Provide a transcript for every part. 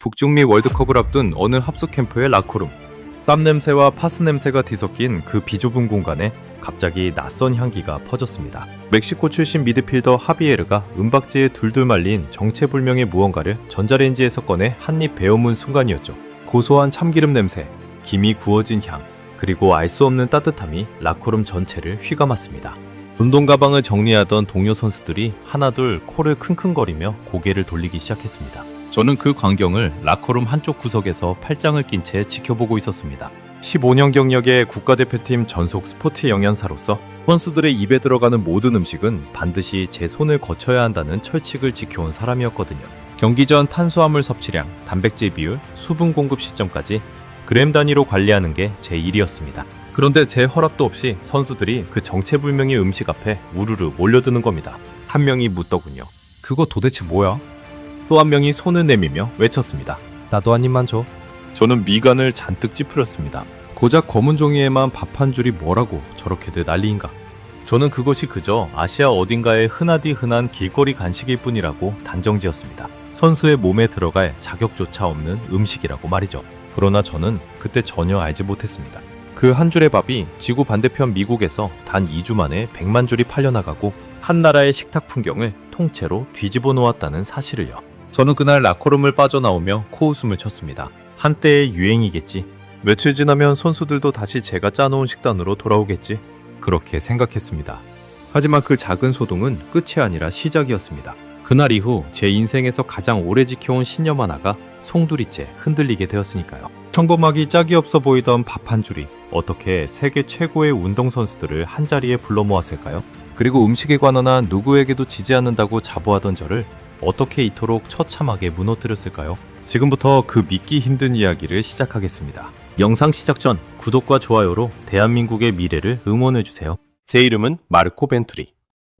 북중미 월드컵을 앞둔 어느 합숙 캠프의 라커룸. 땀 냄새와 파스 냄새가 뒤섞인 그 비좁은 공간에 갑자기 낯선 향기가 퍼졌습니다. 멕시코 출신 미드필더 하비에르가 은박지에 둘둘 말린 정체불명의 무언가를 전자레인지에서 꺼내 한입 베어문 순간이었죠. 고소한 참기름 냄새, 김이 구워진 향, 그리고 알 수 없는 따뜻함이 라커룸 전체를 휘감았습니다. 운동 가방을 정리하던 동료 선수들이 하나둘 코를 킁킁거리며 고개를 돌리기 시작했습니다. 저는 그 광경을 라커룸 한쪽 구석에서 팔짱을 낀 채 지켜보고 있었습니다. 15년 경력의 국가대표팀 전속 스포츠 영양사로서 선수들의 입에 들어가는 모든 음식은 반드시 제 손을 거쳐야 한다는 철칙을 지켜온 사람이었거든요. 경기 전 탄수화물 섭취량, 단백질 비율, 수분 공급 시점까지 그램 단위로 관리하는 게 제 일이었습니다. 그런데 제 허락도 없이 선수들이 그 정체불명의 음식 앞에 우르르 몰려드는 겁니다. 한 명이 묻더군요. 그거 도대체 뭐야? 또 한 명이 손을 내밀며 외쳤습니다. 나도 한 입만 줘. 저는 미간을 잔뜩 찌푸렸습니다. 고작 검은 종이에만 밥 한 줄이 뭐라고 저렇게들 난리인가. 저는 그것이 그저 아시아 어딘가에 흔하디 흔한 길거리 간식일 뿐이라고 단정지었습니다. 선수의 몸에 들어갈 자격조차 없는 음식이라고 말이죠. 그러나 저는 그때 전혀 알지 못했습니다. 그 한 줄의 밥이 지구 반대편 미국에서 단 2주 만에 100만 줄이 팔려나가고 한 나라의 식탁 풍경을 통째로 뒤집어 놓았다는 사실을요. 저는 그날 라커룸을 빠져나오며 코웃음을 쳤습니다. 한때의 유행이겠지. 며칠 지나면 선수들도 다시 제가 짜놓은 식단으로 돌아오겠지. 그렇게 생각했습니다. 하지만 그 작은 소동은 끝이 아니라 시작이었습니다. 그날 이후 제 인생에서 가장 오래 지켜온 신념 하나가 송두리째 흔들리게 되었으니까요. 평범하기 짝이 없어 보이던 밥 한 줄이 어떻게 세계 최고의 운동선수들을 한자리에 불러 모았을까요? 그리고 음식에 관한 한 누구에게도 지지 않는다고 자부하던 저를 어떻게 이토록 처참하게 무너뜨렸을까요? 지금부터 그 믿기 힘든 이야기를 시작하겠습니다. 영상 시작 전 구독과 좋아요로 대한민국의 미래를 응원해주세요. 제 이름은 마르코 벤투리.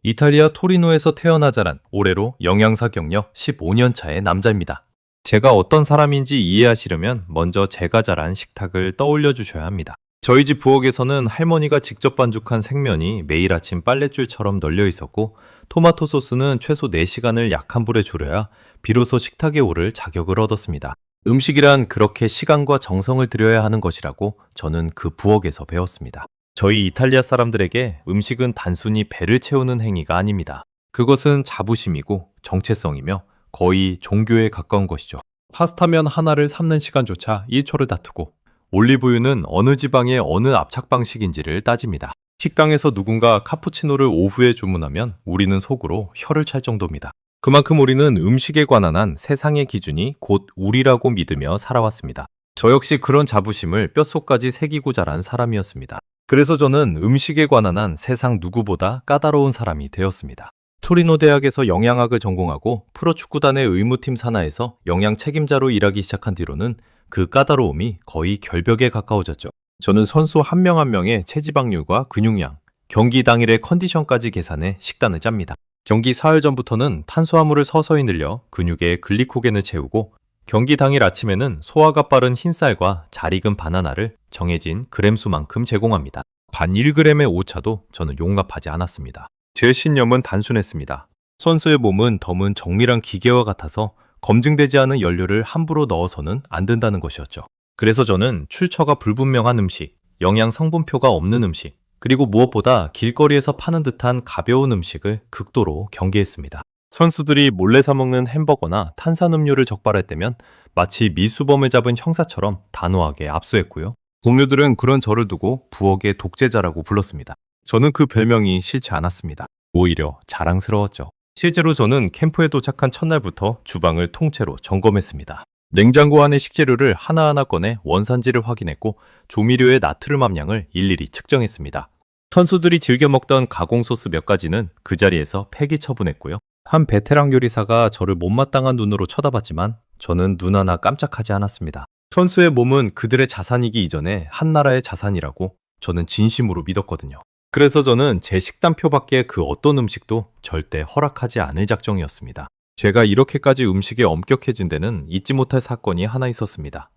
이탈리아 토리노에서 태어나 자란 올해로 영양사 경력 15년 차의 남자입니다. 제가 어떤 사람인지 이해하시려면 먼저 제가 자란 식탁을 떠올려 주셔야 합니다. 저희 집 부엌에서는 할머니가 직접 반죽한 생면이 매일 아침 빨랫줄처럼 널려 있었고 토마토 소스는 최소 4시간을 약한 불에 졸여야 비로소 식탁에 오를 자격을 얻었습니다. 음식이란 그렇게 시간과 정성을 들여야 하는 것이라고 저는 그 부엌에서 배웠습니다. 저희 이탈리아 사람들에게 음식은 단순히 배를 채우는 행위가 아닙니다. 그것은 자부심이고 정체성이며 거의 종교에 가까운 것이죠. 파스타면 하나를 삶는 시간조차 1초를 다투고 올리브유는 어느 지방의 어느 압착 방식인지를 따집니다. 식당에서 누군가 카푸치노를 오후에 주문하면 우리는 속으로 혀를 찰 정도입니다. 그만큼 우리는 음식에 관한 한 세상의 기준이 곧 우리라고 믿으며 살아왔습니다. 저 역시 그런 자부심을 뼛속까지 새기고 자란 사람이었습니다. 그래서 저는 음식에 관한 한 세상 누구보다 까다로운 사람이 되었습니다. 토리노 대학에서 영양학을 전공하고 프로축구단의 의무팀 산하에서 영양 책임자로 일하기 시작한 뒤로는 그 까다로움이 거의 결벽에 가까워졌죠. 저는 선수 한 명 한 명의 체지방률과 근육량, 경기 당일의 컨디션까지 계산해 식단을 짭니다. 경기 사흘 전부터는 탄수화물을 서서히 늘려 근육에 글리코겐을 채우고 경기 당일 아침에는 소화가 빠른 흰쌀과 잘 익은 바나나를 정해진 그램수만큼 제공합니다. 반 1g의 오차도 저는 용납하지 않았습니다. 제 신념은 단순했습니다. 선수의 몸은 덤은 정밀한 기계와 같아서 검증되지 않은 연료를 함부로 넣어서는 안 된다는 것이었죠. 그래서 저는 출처가 불분명한 음식, 영양 성분표가 없는 음식, 그리고 무엇보다 길거리에서 파는 듯한 가벼운 음식을 극도로 경계했습니다. 선수들이 몰래 사 먹는 햄버거나 탄산음료를 적발할 때면 마치 미수범을 잡은 형사처럼 단호하게 압수했고요. 동료들은 그런 저를 두고 부엌의 독재자라고 불렀습니다. 저는 그 별명이 싫지 않았습니다. 오히려 자랑스러웠죠. 실제로 저는 캠프에 도착한 첫날부터 주방을 통째로 점검했습니다. 냉장고 안의 식재료를 하나하나 꺼내 원산지를 확인했고 조미료의 나트륨 함량을 일일이 측정했습니다. 선수들이 즐겨 먹던 가공 소스 몇 가지는 그 자리에서 폐기 처분했고요. 한 베테랑 요리사가 저를 못마땅한 눈으로 쳐다봤지만 저는 눈 하나 깜짝하지 않았습니다. 선수의 몸은 그들의 자산이기 이전에 한 나라의 자산이라고 저는 진심으로 믿었거든요. 그래서 저는 제 식단표 밖에 그 어떤 음식도 절대 허락하지 않을 작정이었습니다. 제가 이렇게까지 음식에 엄격해진 데는 잊지 못할 사건이 하나 있었습니다.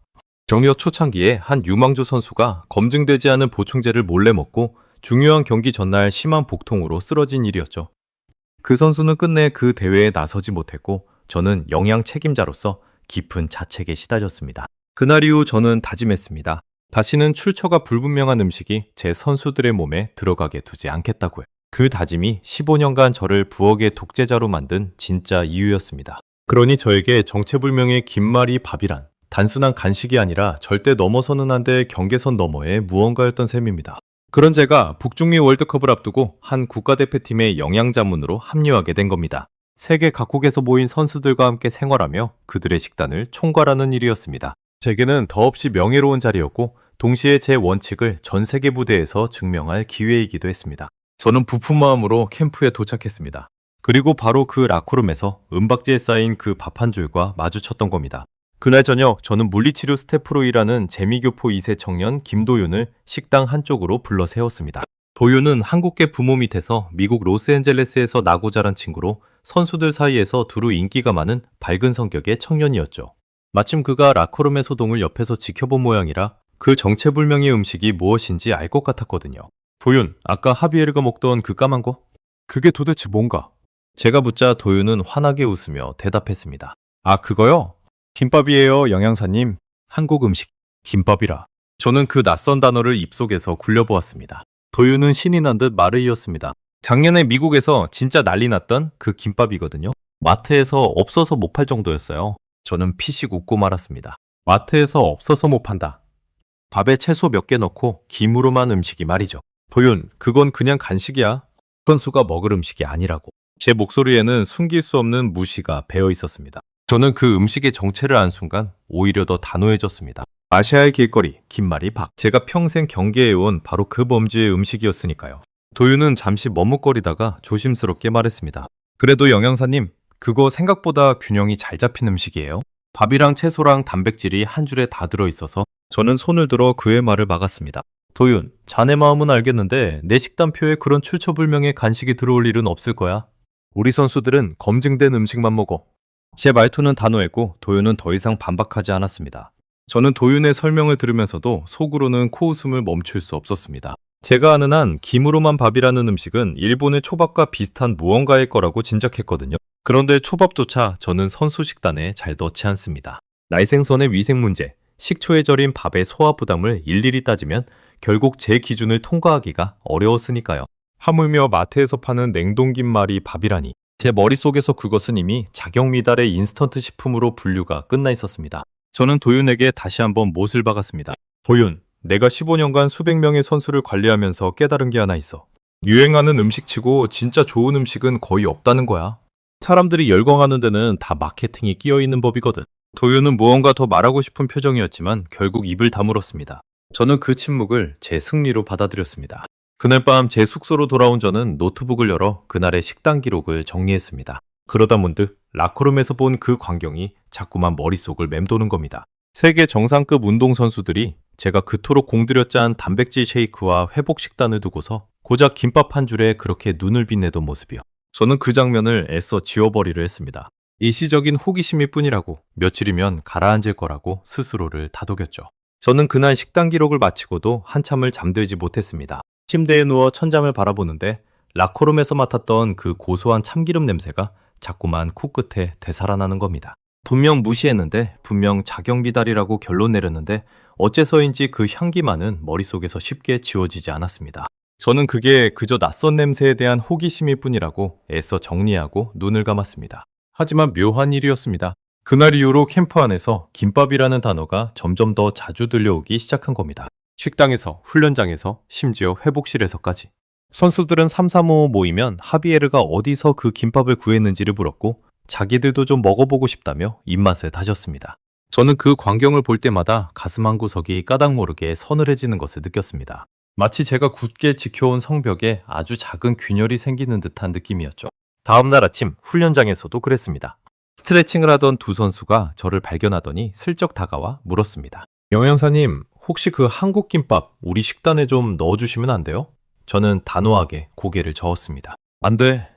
정규 초창기에 한 유망주 선수가 검증되지 않은 보충제를 몰래 먹고 중요한 경기 전날 심한 복통으로 쓰러진 일이었죠. 그 선수는 끝내 그 대회에 나서지 못했고 저는 영양 책임자로서 깊은 자책에 시달렸습니다. 그날 이후 저는 다짐했습니다. 다시는 출처가 불분명한 음식이 제 선수들의 몸에 들어가게 두지 않겠다고요. 그 다짐이 15년간 저를 부엌의 독재자로 만든 진짜 이유였습니다. 그러니 저에게 정체불명의 김말이 밥이란 단순한 간식이 아니라 절대 넘어서는 안 될 경계선 너머의 무언가였던 셈입니다. 그런 제가 북중미 월드컵을 앞두고 한 국가대표팀의 영양자문으로 합류하게 된 겁니다. 세계 각국에서 모인 선수들과 함께 생활하며 그들의 식단을 총괄하는 일이었습니다. 제게는 더없이 명예로운 자리였고 동시에 제 원칙을 전 세계 무대에서 증명할 기회이기도 했습니다. 저는 부푼 마음으로 캠프에 도착했습니다. 그리고 바로 그 라커룸에서 은박지에 쌓인 그 밥 한 줄과 마주쳤던 겁니다. 그날 저녁 저는 물리치료 스태프로 일하는 재미교포 2세 청년 김도윤을 식당 한쪽으로 불러 세웠습니다. 도윤은 한국계 부모 밑에서 미국 로스앤젤레스에서 나고 자란 친구로 선수들 사이에서 두루 인기가 많은 밝은 성격의 청년이었죠. 마침 그가 라커룸의 소동을 옆에서 지켜본 모양이라 그 정체불명의 음식이 무엇인지 알 것 같았거든요. 도윤, 아까 하비에르가 먹던 그 까만 거? 그게 도대체 뭔가? 제가 묻자 도윤은 환하게 웃으며 대답했습니다. 아, 그거요? 김밥이에요, 영양사님. 한국 음식, 김밥이라. 저는 그 낯선 단어를 입속에서 굴려보았습니다. 도윤은 신이 난 듯 말을 이었습니다. 작년에 미국에서 진짜 난리 났던 그 김밥이거든요. 마트에서 없어서 못 팔 정도였어요. 저는 피식 웃고 말았습니다. 마트에서 없어서 못 판다. 밥에 채소 몇 개 넣고 김으로만 음식이 말이죠. 도윤, 그건 그냥 간식이야. 선수가 먹을 음식이 아니라고. 제 목소리에는 숨길 수 없는 무시가 배어 있었습니다. 저는 그 음식의 정체를 안 순간 오히려 더 단호해졌습니다. 아시아의 길거리, 김말이 밥. 제가 평생 경계해온 바로 그 범주의 음식이었으니까요. 도윤은 잠시 머뭇거리다가 조심스럽게 말했습니다. 그래도 영양사님, 그거 생각보다 균형이 잘 잡힌 음식이에요. 밥이랑 채소랑 단백질이 한 줄에 다 들어있어서 저는 손을 들어 그의 말을 막았습니다. 도윤, 자네 마음은 알겠는데 내 식단표에 그런 출처불명의 간식이 들어올 일은 없을 거야. 우리 선수들은 검증된 음식만 먹어. 제 말투는 단호했고 도윤은 더 이상 반박하지 않았습니다. 저는 도윤의 설명을 들으면서도 속으로는 코웃음을 멈출 수 없었습니다. 제가 아는 한 김으로만 밥이라는 음식은 일본의 초밥과 비슷한 무언가일 거라고 짐작했거든요. 그런데 초밥조차 저는 선수 식단에 잘 넣지 않습니다. 날생선의 위생 문제, 식초에 절인 밥의 소화 부담을 일일이 따지면 결국 제 기준을 통과하기가 어려웠으니까요. 하물며 마트에서 파는 냉동김말이 밥이라니. 제 머릿속에서 그것은 이미 자경미달의 인스턴트 식품으로 분류가 끝나 있었습니다. 저는 도윤에게 다시 한번 못을 박았습니다. 도윤, 내가 15년간 수백 명의 선수를 관리하면서 깨달은 게 하나 있어. 유행하는 음식치고 진짜 좋은 음식은 거의 없다는 거야. 사람들이 열광하는 데는 다 마케팅이 끼어 있는 법이거든. 도윤은 무언가 더 말하고 싶은 표정이었지만 결국 입을 다물었습니다. 저는 그 침묵을 제 승리로 받아들였습니다. 그날 밤 제 숙소로 돌아온 저는 노트북을 열어 그날의 식단 기록을 정리했습니다. 그러다 문득 라커룸에서 본 그 광경이 자꾸만 머릿속을 맴도는 겁니다. 세계 정상급 운동선수들이 제가 그토록 공들여 짠 단백질 쉐이크와 회복 식단을 두고서 고작 김밥 한 줄에 그렇게 눈을 빛내던 모습이요. 저는 그 장면을 애써 지워버리려 했습니다. 일시적인 호기심일 뿐이라고, 며칠이면 가라앉을 거라고 스스로를 다독였죠. 저는 그날 식단 기록을 마치고도 한참을 잠들지 못했습니다. 침대에 누워 천장을 바라보는데 라커룸에서 맡았던 그 고소한 참기름 냄새가 자꾸만 코끝에 되살아나는 겁니다. 분명 무시했는데, 분명 자경미달이라고 결론 내렸는데 어째서인지 그 향기만은 머릿속에서 쉽게 지워지지 않았습니다. 저는 그게 그저 낯선 냄새에 대한 호기심일 뿐이라고 애써 정리하고 눈을 감았습니다. 하지만 묘한 일이었습니다. 그날 이후로 캠프 안에서 김밥이라는 단어가 점점 더 자주 들려오기 시작한 겁니다. 식당에서, 훈련장에서, 심지어 회복실에서까지. 선수들은 335 모이면 하비에르가 어디서 그 김밥을 구했는지를 물었고 자기들도 좀 먹어보고 싶다며 입맛을 다졌습니다. 저는 그 광경을 볼 때마다 가슴 한구석이 까닭 모르게 서늘해지는 것을 느꼈습니다. 마치 제가 굳게 지켜온 성벽에 아주 작은 균열이 생기는 듯한 느낌이었죠. 다음날 아침 훈련장에서도 그랬습니다. 스트레칭을 하던 두 선수가 저를 발견하더니 슬쩍 다가와 물었습니다. 영양사님, 혹시 그 한국 김밥 우리 식단에 좀 넣어주시면 안 돼요? 저는 단호하게 고개를 저었습니다. 안 돼.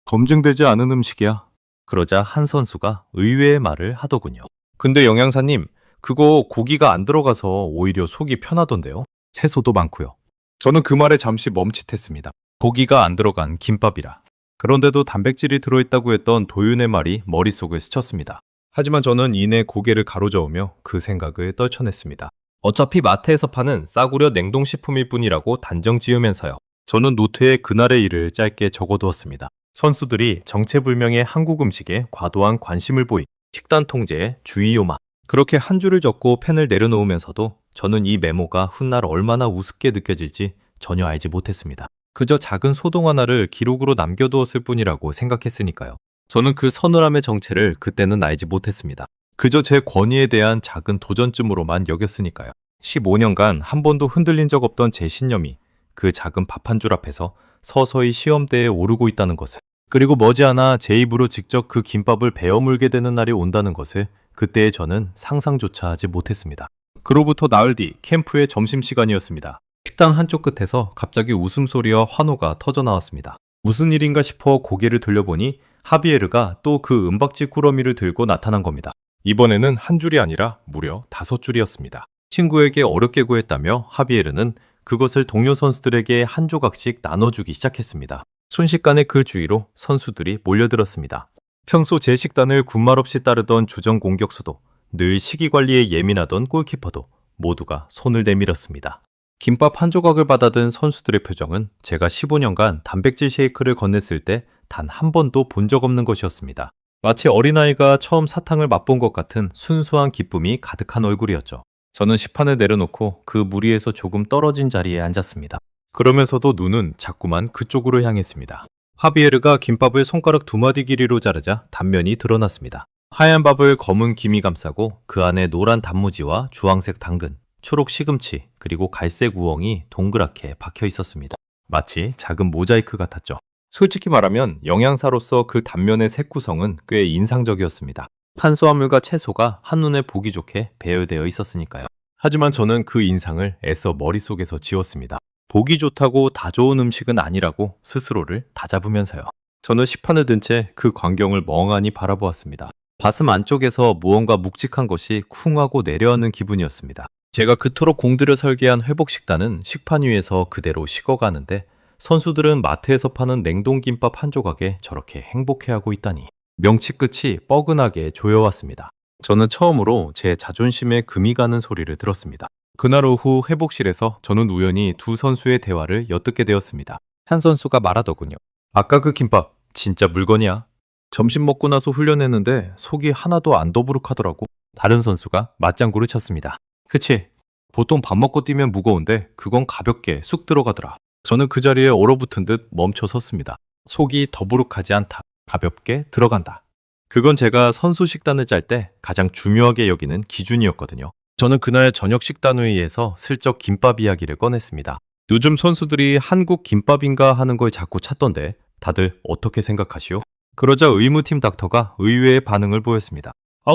검증되지 않은 음식이야. 그러자 한 선수가 의외의 말을 하더군요. 근데 영양사님, 그거 고기가 안 들어가서 오히려 속이 편하던데요? 채소도 많고요. 저는 그 말에 잠시 멈칫했습니다. 고기가 안 들어간 김밥이라. 그런데도 단백질이 들어있다고 했던 도윤의 말이 머릿속을 스쳤습니다. 하지만 저는 이내 고개를 가로저으며 그 생각을 떨쳐냈습니다. 어차피 마트에서 파는 싸구려 냉동식품일 뿐이라고 단정 지으면서요. 저는 노트에 그날의 일을 짧게 적어두었습니다. 선수들이 정체불명의 한국 음식에 과도한 관심을 보인 식단 통제에 주의 요마. 그렇게 한 줄을 적고 펜을 내려놓으면서도 저는 이 메모가 훗날 얼마나 우습게 느껴질지 전혀 알지 못했습니다. 그저 작은 소동 하나를 기록으로 남겨두었을 뿐이라고 생각했으니까요. 저는 그 서늘함의 정체를 그때는 알지 못했습니다. 그저 제 권위에 대한 작은 도전쯤으로만 여겼으니까요. 15년간 한 번도 흔들린 적 없던 제 신념이 그 작은 밥 한 줄 앞에서 서서히 시험대에 오르고 있다는 것을, 그리고 머지않아 제 입으로 직접 그 김밥을 베어 물게 되는 날이 온다는 것을 그때의 저는 상상조차 하지 못했습니다. 그로부터 나흘 뒤 캠프의 점심시간이었습니다. 식당 한쪽 끝에서 갑자기 웃음소리와 환호가 터져 나왔습니다. 무슨 일인가 싶어 고개를 돌려보니 하비에르가 또 그 은박지 꾸러미를 들고 나타난 겁니다. 이번에는 한 줄이 아니라 무려 5줄이었습니다. 친구에게 어렵게 구했다며 하비에르는 그것을 동료 선수들에게 한 조각씩 나눠주기 시작했습니다. 순식간에 그 주위로 선수들이 몰려들었습니다. 평소 제 식단을 군말 없이 따르던 주전 공격수도, 늘 식이 관리에 예민하던 골키퍼도 모두가 손을 내밀었습니다. 김밥 한 조각을 받아든 선수들의 표정은 제가 15년간 단백질 쉐이크를 건넸을 때 단 한 번도 본 적 없는 것이었습니다. 마치 어린아이가 처음 사탕을 맛본 것 같은 순수한 기쁨이 가득한 얼굴이었죠. 저는 식판을 내려놓고 그 무리에서 조금 떨어진 자리에 앉았습니다. 그러면서도 눈은 자꾸만 그쪽으로 향했습니다. 하비에르가 김밥을 손가락 2마디 길이로 자르자 단면이 드러났습니다. 하얀 밥을 검은 김이 감싸고 그 안에 노란 단무지와 주황색 당근, 초록 시금치, 그리고 갈색 우엉이 동그랗게 박혀 있었습니다. 마치 작은 모자이크 같았죠. 솔직히 말하면 영양사로서 그 단면의 색 구성은 꽤 인상적이었습니다. 탄수화물과 채소가 한눈에 보기 좋게 배열되어 있었으니까요. 하지만 저는 그 인상을 애써 머릿속에서 지웠습니다. 보기 좋다고 다 좋은 음식은 아니라고 스스로를 다잡으면서요. 저는 식판을 든 채 그 광경을 멍하니 바라보았습니다. 가슴 안쪽에서 무언가 묵직한 것이 쿵 하고 내려앉는 기분이었습니다. 제가 그토록 공들여 설계한 회복 식단은 식판 위에서 그대로 식어가는데 선수들은 마트에서 파는 냉동김밥 한 조각에 저렇게 행복해하고 있다니. 명치 끝이 뻐근하게 조여왔습니다. 저는 처음으로 제 자존심에 금이 가는 소리를 들었습니다. 그날 오후 회복실에서 저는 우연히 두 선수의 대화를 엿듣게 되었습니다. 한 선수가 말하더군요. 아까 그 김밥 진짜 물건이야. 점심 먹고 나서 훈련했는데 속이 하나도 안 더부룩하더라고. 다른 선수가 맞장구를 쳤습니다. 그치? 보통 밥 먹고 뛰면 무거운데 그건 가볍게 쑥 들어가더라. 저는 그 자리에 얼어붙은 듯 멈춰 섰습니다. 속이 더부룩하지 않다. 가볍게 들어간다. 그건 제가 선수 식단을 짤 때 가장 중요하게 여기는 기준이었거든요. 저는 그날 저녁 식단 회의에서 슬쩍 김밥 이야기를 꺼냈습니다. 요즘 선수들이 한국 김밥인가 하는 걸 자꾸 찾던데 다들 어떻게 생각하시오? 그러자 의무팀 닥터가 의외의 반응을 보였습니다.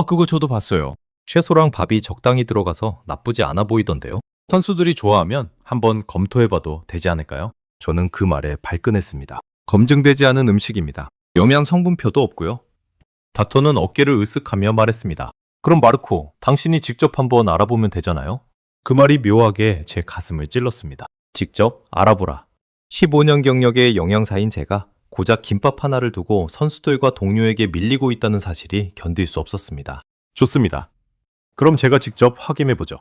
그거 저도 봤어요. 채소랑 밥이 적당히 들어가서 나쁘지 않아 보이던데요. 선수들이 좋아하면 한번 검토해봐도 되지 않을까요? 저는 그 말에 발끈했습니다. 검증되지 않은 음식입니다. 영양 성분표도 없고요. 닥터는 어깨를 으쓱하며 말했습니다. 그럼 마르코, 당신이 직접 한번 알아보면 되잖아요? 그 말이 묘하게 제 가슴을 찔렀습니다. 직접 알아보라. 15년 경력의 영양사인 제가 고작 김밥 하나를 두고 선수들과 동료에게 밀리고 있다는 사실이 견딜 수 없었습니다. 좋습니다. 그럼 제가 직접 확인해보죠.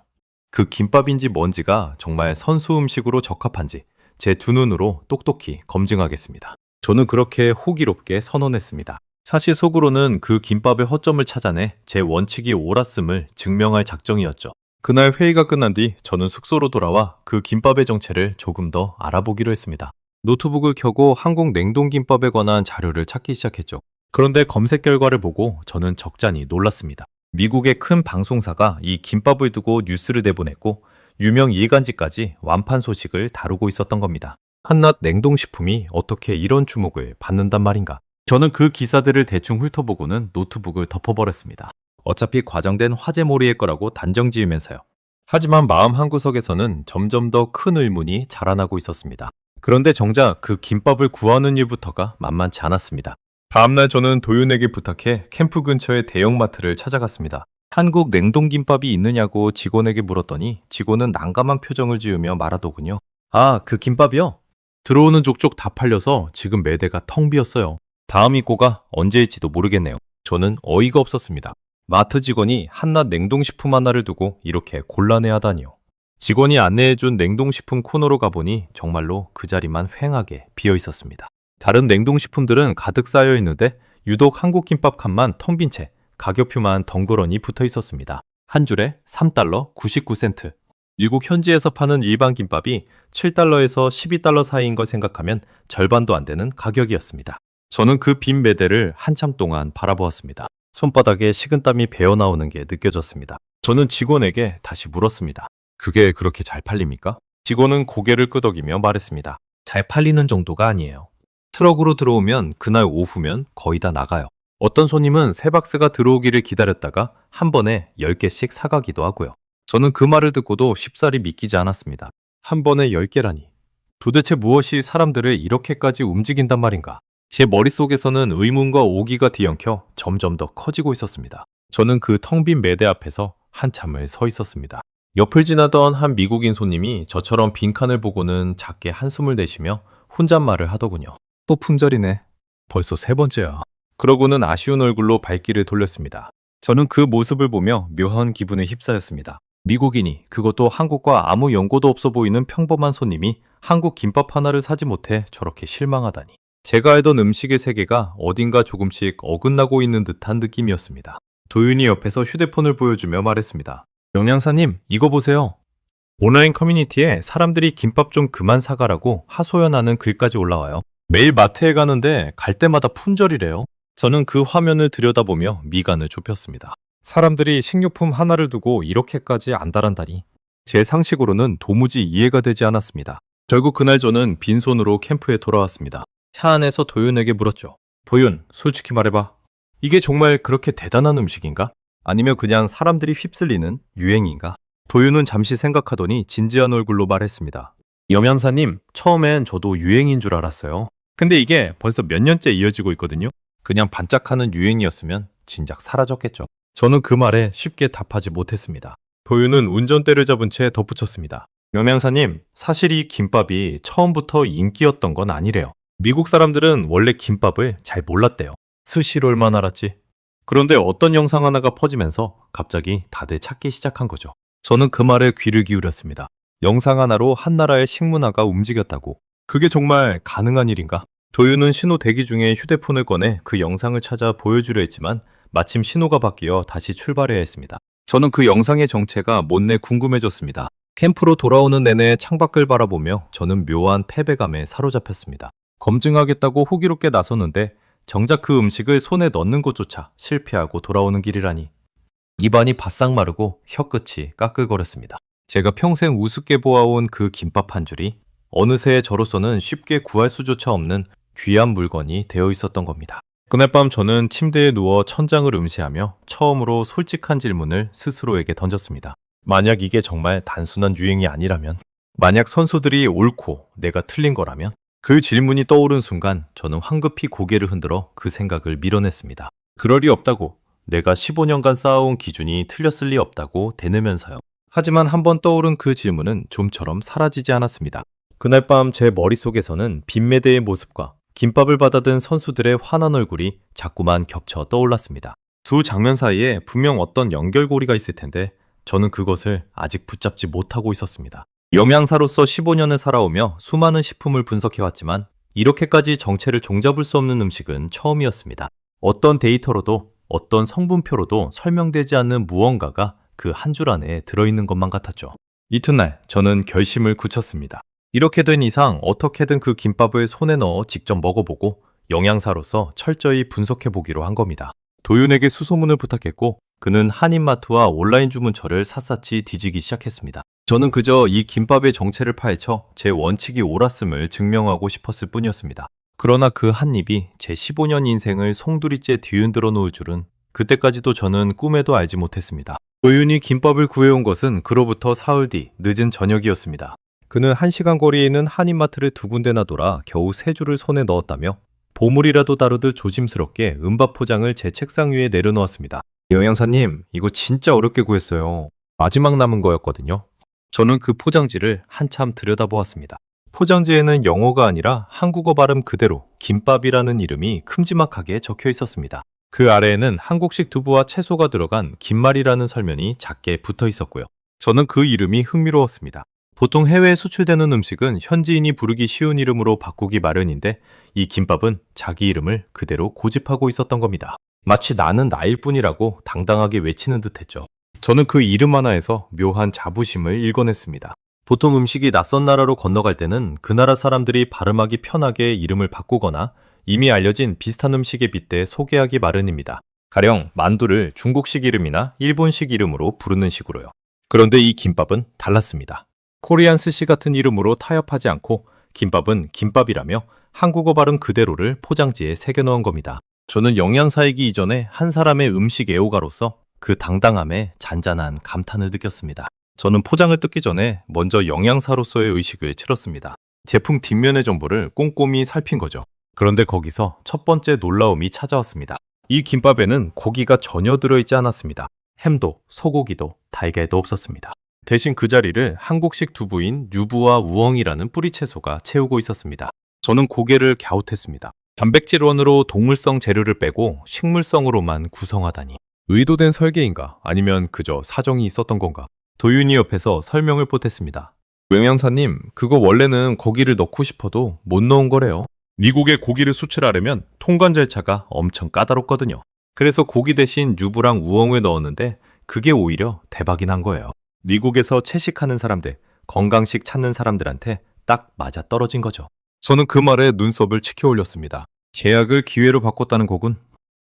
그 김밥인지 뭔지가 정말 선수 음식으로 적합한지 제 두 눈으로 똑똑히 검증하겠습니다. 저는 그렇게 호기롭게 선언했습니다. 사실 속으로는 그 김밥의 허점을 찾아내 제 원칙이 옳았음을 증명할 작정이었죠. 그날 회의가 끝난 뒤 저는 숙소로 돌아와 그 김밥의 정체를 조금 더 알아보기로 했습니다. 노트북을 켜고 한국 냉동김밥에 관한 자료를 찾기 시작했죠. 그런데 검색 결과를 보고 저는 적잖이 놀랐습니다. 미국의 큰 방송사가 이 김밥을 두고 뉴스를 내보냈고 유명 일간지까지 완판 소식을 다루고 있었던 겁니다. 한낱 냉동식품이 어떻게 이런 주목을 받는단 말인가. 저는 그 기사들을 대충 훑어보고는 노트북을 덮어버렸습니다. 어차피 과장된 화제몰이일 거라고 단정 지으면서요. 하지만 마음 한구석에서는 점점 더 큰 의문이 자라나고 있었습니다. 그런데 정작 그 김밥을 구하는 일부터가 만만치 않았습니다. 다음날 저는 도윤에게 부탁해 캠프 근처의 대형마트를 찾아갔습니다. 한국 냉동김밥이 있느냐고 직원에게 물었더니 직원은 난감한 표정을 지으며 말하더군요. 그 김밥이요? 들어오는 족족 다 팔려서 지금 매대가 텅 비었어요. 다음 입고가 언제일지도 모르겠네요. 저는 어이가 없었습니다. 마트 직원이 한낱 냉동식품 하나를 두고 이렇게 곤란해하다니요. 직원이 안내해준 냉동식품 코너로 가보니 정말로 그 자리만 휑하게 비어 있었습니다. 다른 냉동식품들은 가득 쌓여 있는데 유독 한국 김밥 칸만 텅 빈 채 가격표만 덩그러니 붙어 있었습니다. 한 줄에 3달러 99센트. 미국 현지에서 파는 일반 김밥이 7달러에서 12달러 사이인 걸 생각하면 절반도 안 되는 가격이었습니다. 저는 그 빈 매대를 한참 동안 바라보았습니다. 손바닥에 식은땀이 배어 나오는 게 느껴졌습니다. 저는 직원에게 다시 물었습니다. 그게 그렇게 잘 팔립니까? 직원은 고개를 끄덕이며 말했습니다. 잘 팔리는 정도가 아니에요. 트럭으로 들어오면 그날 오후면 거의 다 나가요. 어떤 손님은 3박스가 들어오기를 기다렸다가 한 번에 10개씩 사가기도 하고요. 저는 그 말을 듣고도 쉽사리 믿기지 않았습니다. 한 번에 10개라니. 도대체 무엇이 사람들을 이렇게까지 움직인단 말인가? 제 머릿속에서는 의문과 오기가 뒤엉켜 점점 더 커지고 있었습니다. 저는 그 텅 빈 매대 앞에서 한참을 서 있었습니다. 옆을 지나던 한 미국인 손님이 저처럼 빈칸을 보고는 작게 한숨을 내쉬며 혼잣말을 하더군요. 또 품절이네. 벌써 3번째야. 그러고는 아쉬운 얼굴로 발길을 돌렸습니다. 저는 그 모습을 보며 묘한 기분에 휩싸였습니다. 미국인이, 그것도 한국과 아무 연고도 없어 보이는 평범한 손님이 한국 김밥 하나를 사지 못해 저렇게 실망하다니. 제가 알던 음식의 세계가 어딘가 조금씩 어긋나고 있는 듯한 느낌이었습니다. 도윤이 옆에서 휴대폰을 보여주며 말했습니다. 영양사님, 이거 보세요. 온라인 커뮤니티에 사람들이 김밥 좀 그만 사가라고 하소연하는 글까지 올라와요. 매일 마트에 가는데 갈 때마다 품절이래요. 저는 그 화면을 들여다보며 미간을 좁혔습니다. 사람들이 식료품 하나를 두고 이렇게까지 안달한다니. 제 상식으로는 도무지 이해가 되지 않았습니다. 결국 그날 저는 빈손으로 캠프에 돌아왔습니다. 차 안에서 도윤에게 물었죠. 도윤, 솔직히 말해봐. 이게 정말 그렇게 대단한 음식인가? 아니면 그냥 사람들이 휩쓸리는 유행인가? 도윤은 잠시 생각하더니 진지한 얼굴로 말했습니다. 염양사님, 처음엔 저도 유행인 줄 알았어요. 근데 이게 벌써 몇 년째 이어지고 있거든요. 그냥 반짝하는 유행이었으면 진작 사라졌겠죠. 저는 그 말에 쉽게 답하지 못했습니다. 도윤은 운전대를 잡은 채 덧붙였습니다. 염양사님, 사실 이 김밥이 처음부터 인기였던 건 아니래요. 미국 사람들은 원래 김밥을 잘 몰랐대요. 스시롤만 알았지. 그런데 어떤 영상 하나가 퍼지면서 갑자기 다들 찾기 시작한 거죠. 저는 그 말에 귀를 기울였습니다. 영상 하나로 한 나라의 식문화가 움직였다고. 그게 정말 가능한 일인가? 도윤은 신호 대기 중에 휴대폰을 꺼내 그 영상을 찾아 보여주려 했지만 마침 신호가 바뀌어 다시 출발해야 했습니다. 저는 그 영상의 정체가 못내 궁금해졌습니다. 캠프로 돌아오는 내내 창밖을 바라보며 저는 묘한 패배감에 사로잡혔습니다. 검증하겠다고 호기롭게 나섰는데 정작 그 음식을 손에 넣는 것조차 실패하고 돌아오는 길이라니. 입안이 바싹 마르고 혀끝이 까끌거렸습니다. 제가 평생 우습게 보아온 그 김밥 한 줄이 어느새 저로서는 쉽게 구할 수조차 없는 귀한 물건이 되어 있었던 겁니다. 그날 밤 저는 침대에 누워 천장을 음시하며 처음으로 솔직한 질문을 스스로에게 던졌습니다. 만약 이게 정말 단순한 유행이 아니라면, 만약 선수들이 옳고 내가 틀린 거라면, 그 질문이 떠오른 순간 저는 황급히 고개를 흔들어 그 생각을 밀어냈습니다. 그럴 리 없다고, 내가 15년간 쌓아온 기준이 틀렸을 리 없다고 대내면서요. 하지만 한번 떠오른 그 질문은 좀처럼 사라지지 않았습니다. 그날 밤 제 머릿속에서는 빈매대의 모습과 김밥을 받아든 선수들의 환한 얼굴이 자꾸만 겹쳐 떠올랐습니다. 두 장면 사이에 분명 어떤 연결고리가 있을 텐데 저는 그것을 아직 붙잡지 못하고 있었습니다. 영양사로서 15년을 살아오며 수많은 식품을 분석해왔지만 이렇게까지 정체를 종잡을 수 없는 음식은 처음이었습니다. 어떤 데이터로도 어떤 성분표로도 설명되지 않는 무언가가 그 한 줄 안에 들어있는 것만 같았죠. 이튿날 저는 결심을 굳혔습니다. 이렇게 된 이상 어떻게든 그 김밥을 손에 넣어 직접 먹어보고 영양사로서 철저히 분석해보기로 한 겁니다. 도윤에게 수소문을 부탁했고 그는 한인마트와 온라인 주문처를 샅샅이 뒤지기 시작했습니다. 저는 그저 이 김밥의 정체를 파헤쳐 제 원칙이 옳았음을 증명하고 싶었을 뿐이었습니다. 그러나 그 한 입이 제 15년 인생을 송두리째 뒤흔들어 놓을 줄은 그때까지도 저는 꿈에도 알지 못했습니다. 도윤이 김밥을 구해온 것은 그로부터 사흘 뒤 늦은 저녁이었습니다. 그는 1시간 거리에 있는 한인마트를 2군데나 돌아 겨우 3줄을 손에 넣었다며 보물이라도 다루듯 조심스럽게 은밥 포장을 제 책상 위에 내려놓았습니다. 영양사님, 이거 진짜 어렵게 구했어요. 마지막 남은 거였거든요. 저는 그 포장지를 한참 들여다보았습니다. 포장지에는 영어가 아니라 한국어 발음 그대로 김밥이라는 이름이 큼지막하게 적혀 있었습니다. 그 아래에는 한국식 두부와 채소가 들어간 김말이라는 설면이 작게 붙어 있었고요. 저는 그 이름이 흥미로웠습니다. 보통 해외에 수출되는 음식은 현지인이 부르기 쉬운 이름으로 바꾸기 마련인데 이 김밥은 자기 이름을 그대로 고집하고 있었던 겁니다. 마치 나는 나일 뿐이라고 당당하게 외치는 듯했죠. 저는 그 이름 하나에서 묘한 자부심을 일궈냈습니다. 보통 음식이 낯선 나라로 건너갈 때는 그 나라 사람들이 발음하기 편하게 이름을 바꾸거나 이미 알려진 비슷한 음식에 빗대 소개하기 마련입니다. 가령 만두를 중국식 이름이나 일본식 이름으로 부르는 식으로요. 그런데 이 김밥은 달랐습니다. 코리안 스시 같은 이름으로 타협하지 않고 김밥은 김밥이라며 한국어 발음 그대로를 포장지에 새겨넣은 겁니다. 저는 영양사이기 이전에 한 사람의 음식 애호가로서 그 당당함에 잔잔한 감탄을 느꼈습니다. 저는 포장을 뜯기 전에 먼저 영양사로서의 의식을 치렀습니다. 제품 뒷면의 정보를 꼼꼼히 살핀 거죠. 그런데 거기서 첫 번째 놀라움이 찾아왔습니다. 이 김밥에는 고기가 전혀 들어있지 않았습니다. 햄도, 소고기도, 달걀도 없었습니다. 대신 그 자리를 한국식 두부인 유부와 우엉이라는 뿌리채소가 채우고 있었습니다. 저는 고개를 갸웃했습니다. 단백질원으로 동물성 재료를 빼고 식물성으로만 구성하다니. 의도된 설계인가? 아니면 그저 사정이 있었던 건가? 도윤이 옆에서 설명을 보탰습니다. 영양사님, 그거 원래는 고기를 넣고 싶어도 못 넣은 거래요. 미국에 고기를 수출하려면 통관 절차가 엄청 까다롭거든요. 그래서 고기 대신 유부랑 우엉을 넣었는데 그게 오히려 대박이 난 거예요. 미국에서 채식하는 사람들, 건강식 찾는 사람들한테 딱 맞아 떨어진 거죠. 저는 그 말에 눈썹을 치켜 올렸습니다. 제약을 기회로 바꿨다는 곡은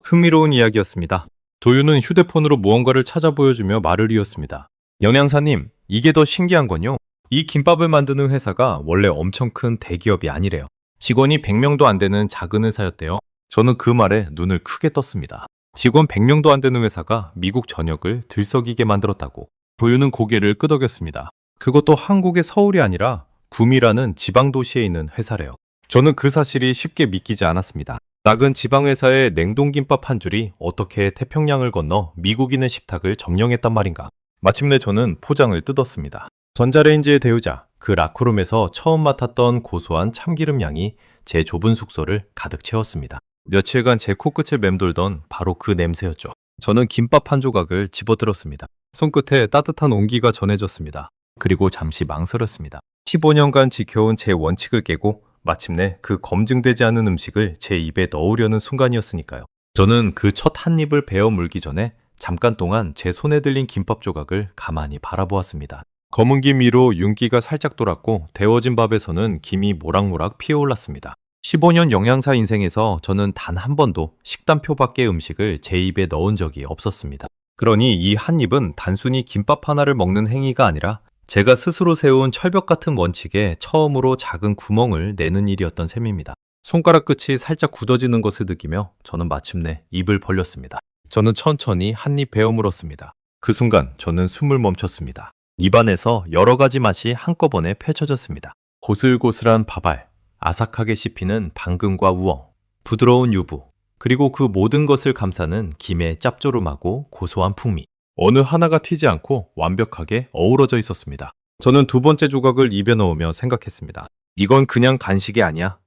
흥미로운 이야기였습니다. 도윤은 휴대폰으로 무언가를 찾아 보여주며 말을 이었습니다. 영양사님, 이게 더 신기한 건요. 이 김밥을 만드는 회사가 원래 엄청 큰 대기업이 아니래요. 직원이 100명도 안 되는 작은 회사였대요. 저는 그 말에 눈을 크게 떴습니다. 직원 100명도 안 되는 회사가 미국 전역을 들썩이게 만들었다고. 도윤은 고개를 끄덕였습니다. 그것도 한국의 서울이 아니라 구미라는 지방도시에 있는 회사래요. 저는 그 사실이 쉽게 믿기지 않았습니다. 작은 지방회사의 냉동김밥 한 줄이 어떻게 태평양을 건너 미국인의 식탁을 점령했단 말인가. 마침내 저는 포장을 뜯었습니다. 전자레인지의 대우자, 그 라크룸에서 처음 맡았던 고소한 참기름 향이 제 좁은 숙소를 가득 채웠습니다. 며칠간 제 코끝을 맴돌던 바로 그 냄새였죠. 저는 김밥 한 조각을 집어들었습니다. 손끝에 따뜻한 온기가 전해졌습니다. 그리고 잠시 망설였습니다. 15년간 지켜온 제 원칙을 깨고 마침내 그 검증되지 않은 음식을 제 입에 넣으려는 순간이었으니까요. 저는 그 첫 한 입을 베어 물기 전에 잠깐 동안 제 손에 들린 김밥 조각을 가만히 바라보았습니다. 검은 김 위로 윤기가 살짝 돌았고 데워진 밥에서는 김이 모락모락 피어올랐습니다. 15년 영양사 인생에서 저는 단 한 번도 식단표 밖의 음식을 제 입에 넣은 적이 없었습니다. 그러니 이 한 입은 단순히 김밥 하나를 먹는 행위가 아니라 제가 스스로 세운 철벽 같은 원칙에 처음으로 작은 구멍을 내는 일이었던 셈입니다. 손가락 끝이 살짝 굳어지는 것을 느끼며 저는 마침내 입을 벌렸습니다. 저는 천천히 한 입 베어 물었습니다. 그 순간 저는 숨을 멈췄습니다. 입안에서 여러 가지 맛이 한꺼번에 펼쳐졌습니다. 고슬고슬한 밥알, 아삭하게 씹히는 당근과 우엉, 부드러운 유부, 그리고 그 모든 것을 감싸는 김의 짭조름하고 고소한 풍미. 어느 하나가 튀지 않고 완벽하게 어우러져 있었습니다. 저는 두 번째 조각을 입에 넣으며 생각했습니다. 이건 그냥 간식이 아니야.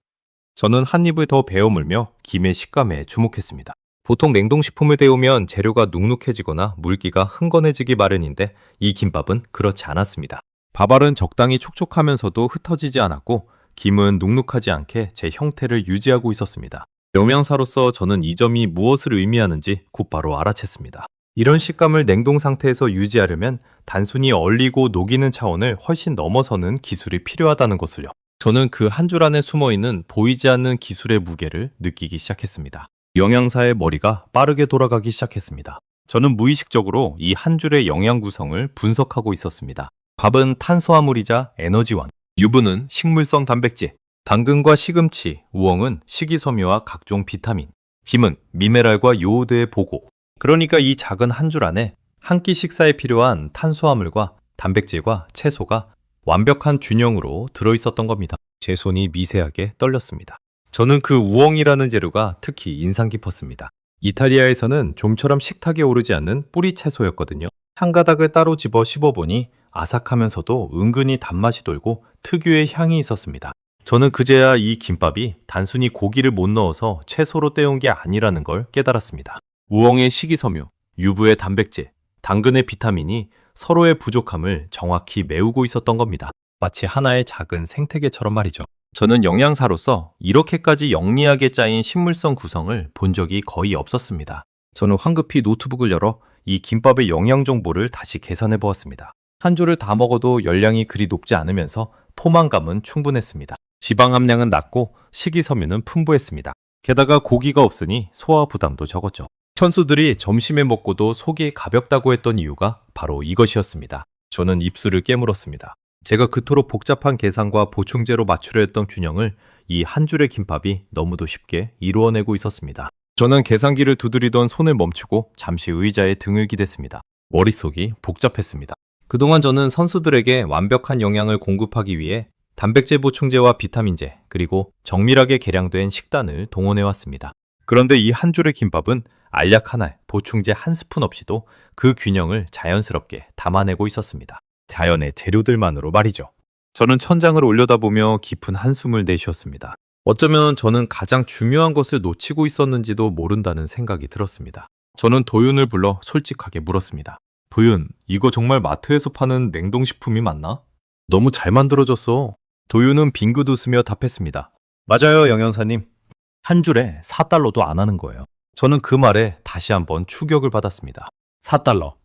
저는 한 입을 더 베어 물며 김의 식감에 주목했습니다. 보통 냉동식품을 데우면 재료가 눅눅해지거나 물기가 흥건해지기 마련인데 이 김밥은 그렇지 않았습니다. 밥알은 적당히 촉촉하면서도 흩어지지 않았고 김은 눅눅하지 않게 제 형태를 유지하고 있었습니다. 영양사로서 저는 이 점이 무엇을 의미하는지 곧바로 알아챘습니다. 이런 식감을 냉동 상태에서 유지하려면 단순히 얼리고 녹이는 차원을 훨씬 넘어서는 기술이 필요하다는 것을요. 저는 그 한 줄 안에 숨어있는 보이지 않는 기술의 무게를 느끼기 시작했습니다. 영양사의 머리가 빠르게 돌아가기 시작했습니다. 저는 무의식적으로 이 한 줄의 영양 구성을 분석하고 있었습니다. 밥은 탄수화물이자 에너지원, 유부는 식물성 단백질, 당근과 시금치, 우엉은 식이섬유와 각종 비타민, 힘은 미네랄과 요오드의 보고. 그러니까 이 작은 한 줄 안에 한 끼 식사에 필요한 탄수화물과 단백질과 채소가 완벽한 균형으로 들어있었던 겁니다. 제 손이 미세하게 떨렸습니다. 저는 그 우엉이라는 재료가 특히 인상 깊었습니다. 이탈리아에서는 좀처럼 식탁에 오르지 않는 뿌리 채소였거든요. 한 가닥을 따로 집어 씹어보니 아삭하면서도 은근히 단맛이 돌고 특유의 향이 있었습니다. 저는 그제야 이 김밥이 단순히 고기를 못 넣어서 채소로 때운 게 아니라는 걸 깨달았습니다. 우엉의 식이섬유, 유부의 단백질, 당근의 비타민이 서로의 부족함을 정확히 메우고 있었던 겁니다. 마치 하나의 작은 생태계처럼 말이죠. 저는 영양사로서 이렇게까지 영리하게 짜인 식물성 구성을 본 적이 거의 없었습니다. 저는 황급히 노트북을 열어 이 김밥의 영양 정보를 다시 계산해 보았습니다. 한 줄을 다 먹어도 열량이 그리 높지 않으면서 포만감은 충분했습니다. 지방 함량은 낮고 식이섬유는 풍부했습니다. 게다가 고기가 없으니 소화 부담도 적었죠. 선수들이 점심에 먹고도 속이 가볍다고 했던 이유가 바로 이것이었습니다. 저는 입술을 깨물었습니다. 제가 그토록 복잡한 계산과 보충제로 맞추려 했던 균형을 이 한 줄의 김밥이 너무도 쉽게 이루어내고 있었습니다. 저는 계산기를 두드리던 손을 멈추고 잠시 의자에 등을 기댔습니다. 머릿속이 복잡했습니다. 그동안 저는 선수들에게 완벽한 영양을 공급하기 위해 단백질 보충제와 비타민제, 그리고 정밀하게 계량된 식단을 동원해왔습니다. 그런데 이 한 줄의 김밥은 알약 하나에 보충제 한 스푼 없이도 그 균형을 자연스럽게 담아내고 있었습니다. 자연의 재료들만으로 말이죠. 저는 천장을 올려다보며 깊은 한숨을 내쉬었습니다. 어쩌면 저는 가장 중요한 것을 놓치고 있었는지도 모른다는 생각이 들었습니다. 저는 도윤을 불러 솔직하게 물었습니다. 도윤, 이거 정말 마트에서 파는 냉동식품이 맞나? 너무 잘 만들어졌어. 도윤은 빙긋 웃으며 답했습니다. 맞아요, 영양사님. 한 줄에 4달러도 안 하는 거예요. 저는 그 말에 다시 한번 충격을 받았습니다. 4달러.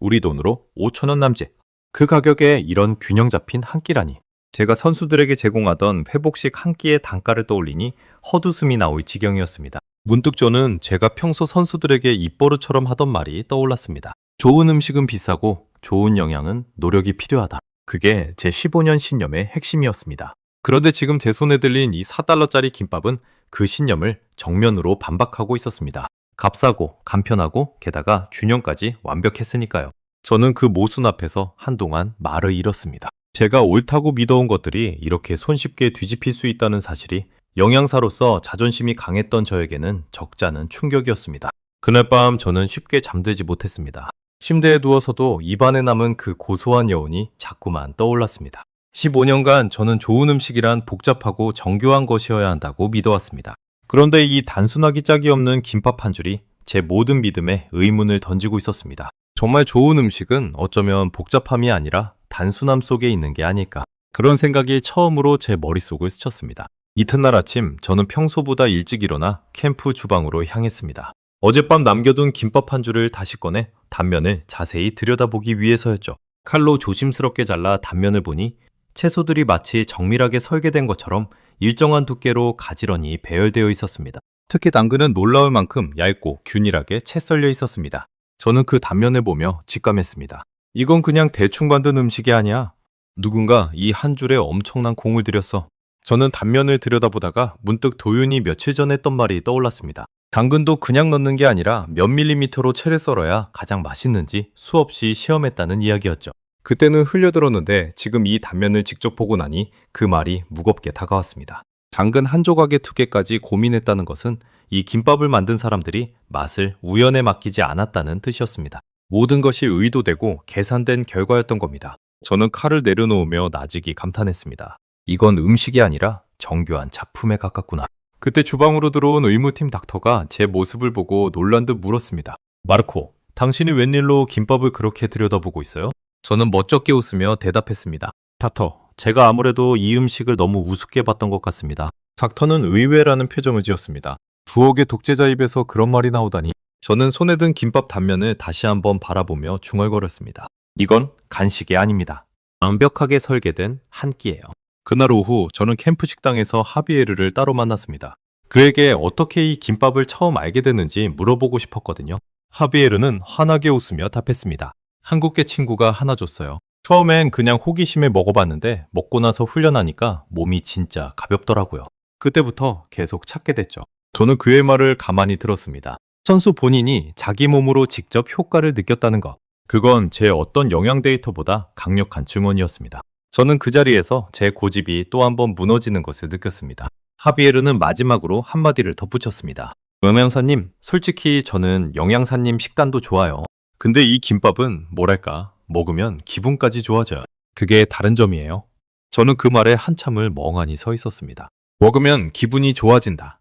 우리 돈으로 5,000원 남짓. 그 가격에 이런 균형 잡힌 한 끼라니. 제가 선수들에게 제공하던 회복식 한 끼의 단가를 떠올리니 헛웃음이 나올 지경이었습니다. 문득 저는 제가 평소 선수들에게 입버릇처럼 하던 말이 떠올랐습니다. 좋은 음식은 비싸고 좋은 영양은 노력이 필요하다. 그게 제 15년 신념의 핵심이었습니다. 그런데 지금 제 손에 들린 이 4달러짜리 김밥은 그 신념을 정면으로 반박하고 있었습니다. 값싸고 간편하고 게다가 균형까지 완벽했으니까요. 저는 그 모순 앞에서 한동안 말을 잃었습니다. 제가 옳다고 믿어온 것들이 이렇게 손쉽게 뒤집힐 수 있다는 사실이 영양사로서 자존심이 강했던 저에게는 적잖은 충격이었습니다. 그날 밤 저는 쉽게 잠들지 못했습니다. 침대에 누워서도 입안에 남은 그 고소한 여운이 자꾸만 떠올랐습니다. 15년간 저는 좋은 음식이란 복잡하고 정교한 것이어야 한다고 믿어왔습니다. 그런데 이 단순하기 짝이 없는 김밥 한 줄이 제 모든 믿음에 의문을 던지고 있었습니다. 정말 좋은 음식은 어쩌면 복잡함이 아니라 단순함 속에 있는 게 아닐까. 그런 생각이 처음으로 제 머릿속을 스쳤습니다. 이튿날 아침 저는 평소보다 일찍 일어나 캠프 주방으로 향했습니다. 어젯밤 남겨둔 김밥 한 줄을 다시 꺼내 단면을 자세히 들여다보기 위해서였죠. 칼로 조심스럽게 잘라 단면을 보니 채소들이 마치 정밀하게 설계된 것처럼 일정한 두께로 가지런히 배열되어 있었습니다. 특히 당근은 놀라울 만큼 얇고 균일하게 채 썰려 있었습니다. 저는 그 단면을 보며 직감했습니다. 이건 그냥 대충 만든 음식이 아니야. 누군가 이 한 줄에 엄청난 공을 들였어. 저는 단면을 들여다보다가 문득 도윤이 며칠 전에 했던 말이 떠올랐습니다. 당근도 그냥 넣는 게 아니라 몇 밀리미터로 채를 썰어야 가장 맛있는지 수없이 시험했다는 이야기였죠. 그때는 흘려들었는데 지금 이 단면을 직접 보고 나니 그 말이 무겁게 다가왔습니다. 당근 한 조각의 두께까지 고민했다는 것은 이 김밥을 만든 사람들이 맛을 우연에 맡기지 않았다는 뜻이었습니다. 모든 것이 의도되고 계산된 결과였던 겁니다. 저는 칼을 내려놓으며 나직이 감탄했습니다. 이건 음식이 아니라 정교한 작품에 가깝구나. 그때 주방으로 들어온 의무팀 닥터가 제 모습을 보고 놀란 듯 물었습니다. 마르코, 당신이 웬일로 김밥을 그렇게 들여다보고 있어요? 저는 멋쩍게 웃으며 대답했습니다. 닥터, 제가 아무래도 이 음식을 너무 우습게 봤던 것 같습니다. 닥터는 의외라는 표정을 지었습니다. 부엌의 독재자 입에서 그런 말이 나오다니. 저는 손에 든 김밥 단면을 다시 한번 바라보며 중얼거렸습니다. 이건 간식이 아닙니다. 완벽하게 설계된 한 끼예요. 그날 오후 저는 캠프 식당에서 하비에르를 따로 만났습니다. 그에게 어떻게 이 김밥을 처음 알게 됐는지 물어보고 싶었거든요. 하비에르는 환하게 웃으며 답했습니다. 한국계 친구가 하나 줬어요. 처음엔 그냥 호기심에 먹어봤는데 먹고 나서 훈련하니까 몸이 진짜 가볍더라고요. 그때부터 계속 찾게 됐죠. 저는 그의 말을 가만히 들었습니다. 선수 본인이 자기 몸으로 직접 효과를 느꼈다는 것. 그건 제 어떤 영양 데이터보다 강력한 증언이었습니다. 저는 그 자리에서 제 고집이 또 한 번 무너지는 것을 느꼈습니다. 하비에르는 마지막으로 한마디를 덧붙였습니다. 영양사님, 솔직히 저는 영양사님 식단도 좋아요. 근데 이 김밥은 뭐랄까, 먹으면 기분까지 좋아져요. 그게 다른 점이에요. 저는 그 말에 한참을 멍하니 서 있었습니다. 먹으면 기분이 좋아진다.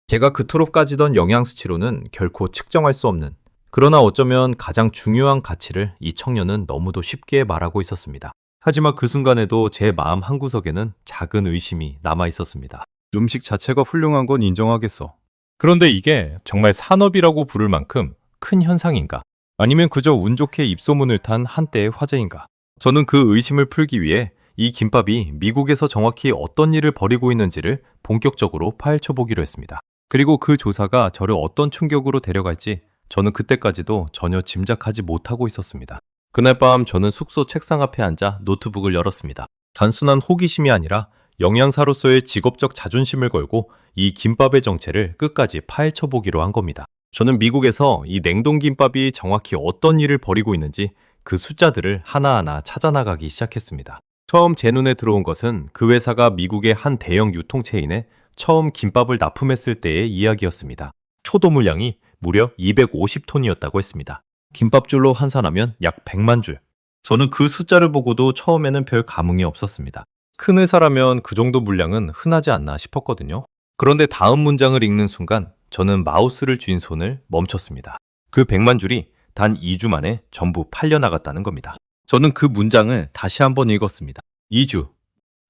제가 그토록 까지던 영양 수치로는 결코 측정할 수 없는, 그러나 어쩌면 가장 중요한 가치를 이 청년은 너무도 쉽게 말하고 있었습니다. 하지만 그 순간에도 제 마음 한구석에는 작은 의심이 남아 있었습니다. 음식 자체가 훌륭한 건 인정하겠어. 그런데 이게 정말 산업이라고 부를 만큼 큰 현상인가? 아니면 그저 운 좋게 입소문을 탄 한때의 화제인가? 저는 그 의심을 풀기 위해 이 김밥이 미국에서 정확히 어떤 일을 벌이고 있는지를 본격적으로 파헤쳐 보기로 했습니다. 그리고 그 조사가 저를 어떤 충격으로 데려갈지 저는 그때까지도 전혀 짐작하지 못하고 있었습니다. 그날 밤 저는 숙소 책상 앞에 앉아 노트북을 열었습니다. 단순한 호기심이 아니라 영양사로서의 직업적 자존심을 걸고 이 김밥의 정체를 끝까지 파헤쳐 보기로 한 겁니다. 저는 미국에서 이 냉동김밥이 정확히 어떤 일을 벌이고 있는지 그 숫자들을 하나하나 찾아 나가기 시작했습니다. 처음 제 눈에 들어온 것은 그 회사가 미국의 한 대형 유통체인에 처음 김밥을 납품했을 때의 이야기였습니다. 초도 물량이 무려 250톤이었다고 했습니다. 김밥줄로 환산하면 약 100만 줄. 저는 그 숫자를 보고도 처음에는 별 감흥이 없었습니다. 큰 회사라면 그 정도 물량은 흔하지 않나 싶었거든요. 그런데 다음 문장을 읽는 순간 저는 마우스를 쥔 손을 멈췄습니다. 그 100만 줄이 단 2주 만에 전부 팔려나갔다는 겁니다. 저는 그 문장을 다시 한번 읽었습니다. 2주,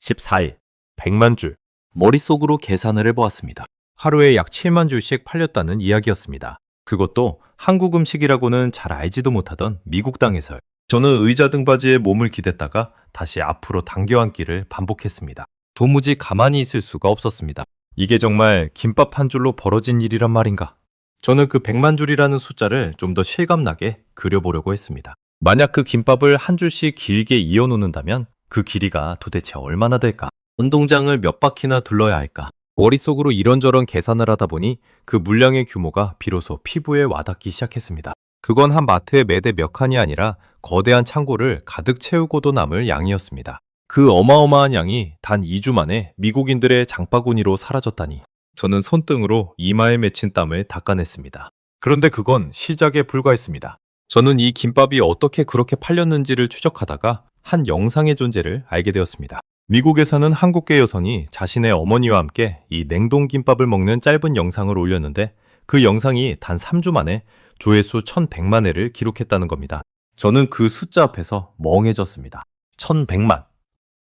14일, 100만 줄. 머릿속으로 계산을 해보았습니다. 하루에 약 7만 줄씩 팔렸다는 이야기였습니다. 그것도 한국 음식이라고는 잘 알지도 못하던 미국 땅에서요. 저는 의자 등받이에 몸을 기댔다가 다시 앞으로 당겨앉기를 반복했습니다. 도무지 가만히 있을 수가 없었습니다. 이게 정말 김밥 한 줄로 벌어진 일이란 말인가? 저는 그 100만 줄이라는 숫자를 좀 더 실감나게 그려보려고 했습니다. 만약 그 김밥을 한 줄씩 길게 이어놓는다면 그 길이가 도대체 얼마나 될까? 운동장을 몇 바퀴나 둘러야 할까? 머릿속으로 이런저런 계산을 하다 보니 그 물량의 규모가 비로소 피부에 와닿기 시작했습니다. 그건 한 마트의 매대 몇 칸이 아니라 거대한 창고를 가득 채우고도 남을 양이었습니다. 그 어마어마한 양이 단 2주 만에 미국인들의 장바구니로 사라졌다니. 저는 손등으로 이마에 맺힌 땀을 닦아냈습니다. 그런데 그건 시작에 불과했습니다. 저는 이 김밥이 어떻게 그렇게 팔렸는지를 추적하다가 한 영상의 존재를 알게 되었습니다. 미국에 사는 한국계 여성이 자신의 어머니와 함께 이 냉동김밥을 먹는 짧은 영상을 올렸는데 그 영상이 단 3주 만에 조회수 1100만 회를 기록했다는 겁니다. 저는 그 숫자 앞에서 멍해졌습니다. 1100만.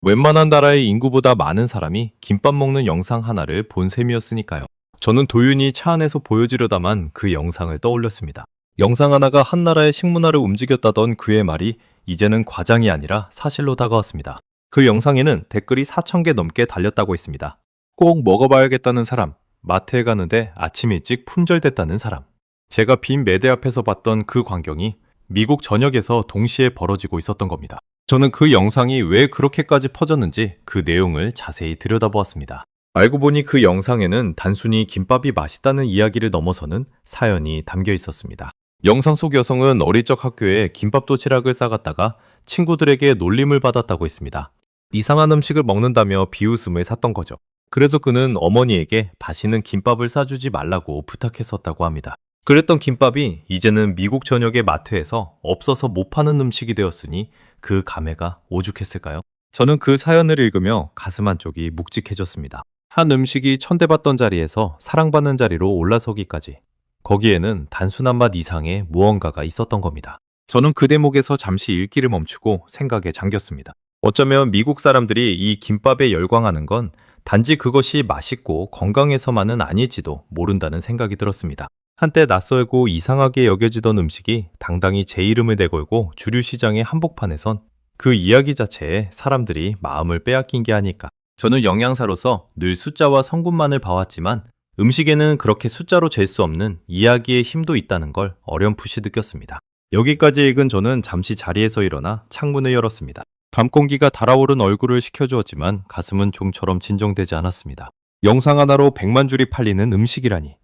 웬만한 나라의 인구보다 많은 사람이 김밥 먹는 영상 하나를 본 셈이었으니까요. 저는 도윤이 차 안에서 보여주려다만 그 영상을 떠올렸습니다. 영상 하나가 한 나라의 식문화를 움직였다던 그의 말이 이제는 과장이 아니라 사실로 다가왔습니다. 그 영상에는 댓글이 4,000개 넘게 달렸다고 했습니다. 꼭 먹어봐야겠다는 사람, 마트에 가는데 아침 일찍 품절됐다는 사람. 제가 빈 매대 앞에서 봤던 그 광경이 미국 전역에서 동시에 벌어지고 있었던 겁니다. 저는 그 영상이 왜 그렇게까지 퍼졌는지 그 내용을 자세히 들여다보았습니다. 알고 보니 그 영상에는 단순히 김밥이 맛있다는 이야기를 넘어서는 사연이 담겨 있었습니다. 영상 속 여성은 어릴 적 학교에 김밥 도시락을 싸갔다가 친구들에게 놀림을 받았다고 했습니다. 이상한 음식을 먹는다며 비웃음을 샀던 거죠. 그래서 그는 어머니에게 다시는 김밥을 싸주지 말라고 부탁했었다고 합니다. 그랬던 김밥이 이제는 미국 전역의 마트에서 없어서 못 파는 음식이 되었으니 그 감회가 오죽했을까요? 저는 그 사연을 읽으며 가슴 한쪽이 묵직해졌습니다. 한 음식이 천대받던 자리에서 사랑받는 자리로 올라서기까지. 거기에는 단순한 맛 이상의 무언가가 있었던 겁니다. 저는 그 대목에서 잠시 읽기를 멈추고 생각에 잠겼습니다. 어쩌면 미국 사람들이 이 김밥에 열광하는 건 단지 그것이 맛있고 건강해서만은 아닐지도 모른다는 생각이 들었습니다. 한때 낯설고 이상하게 여겨지던 음식이 당당히 제 이름을 내걸고 주류 시장의 한복판에 선 그 이야기 자체에 사람들이 마음을 빼앗긴 게 아닐까. 저는 영양사로서 늘 숫자와 성분만을 봐왔지만 음식에는 그렇게 숫자로 잴 수 없는 이야기의 힘도 있다는 걸 어렴풋이 느꼈습니다. 여기까지 읽은 저는 잠시 자리에서 일어나 창문을 열었습니다. 밤 공기가 달아오른 얼굴을 식혀주었지만 가슴은 좀처럼 진정되지 않았습니다. 영상 하나로 100만 줄이 팔리는 음식이라니.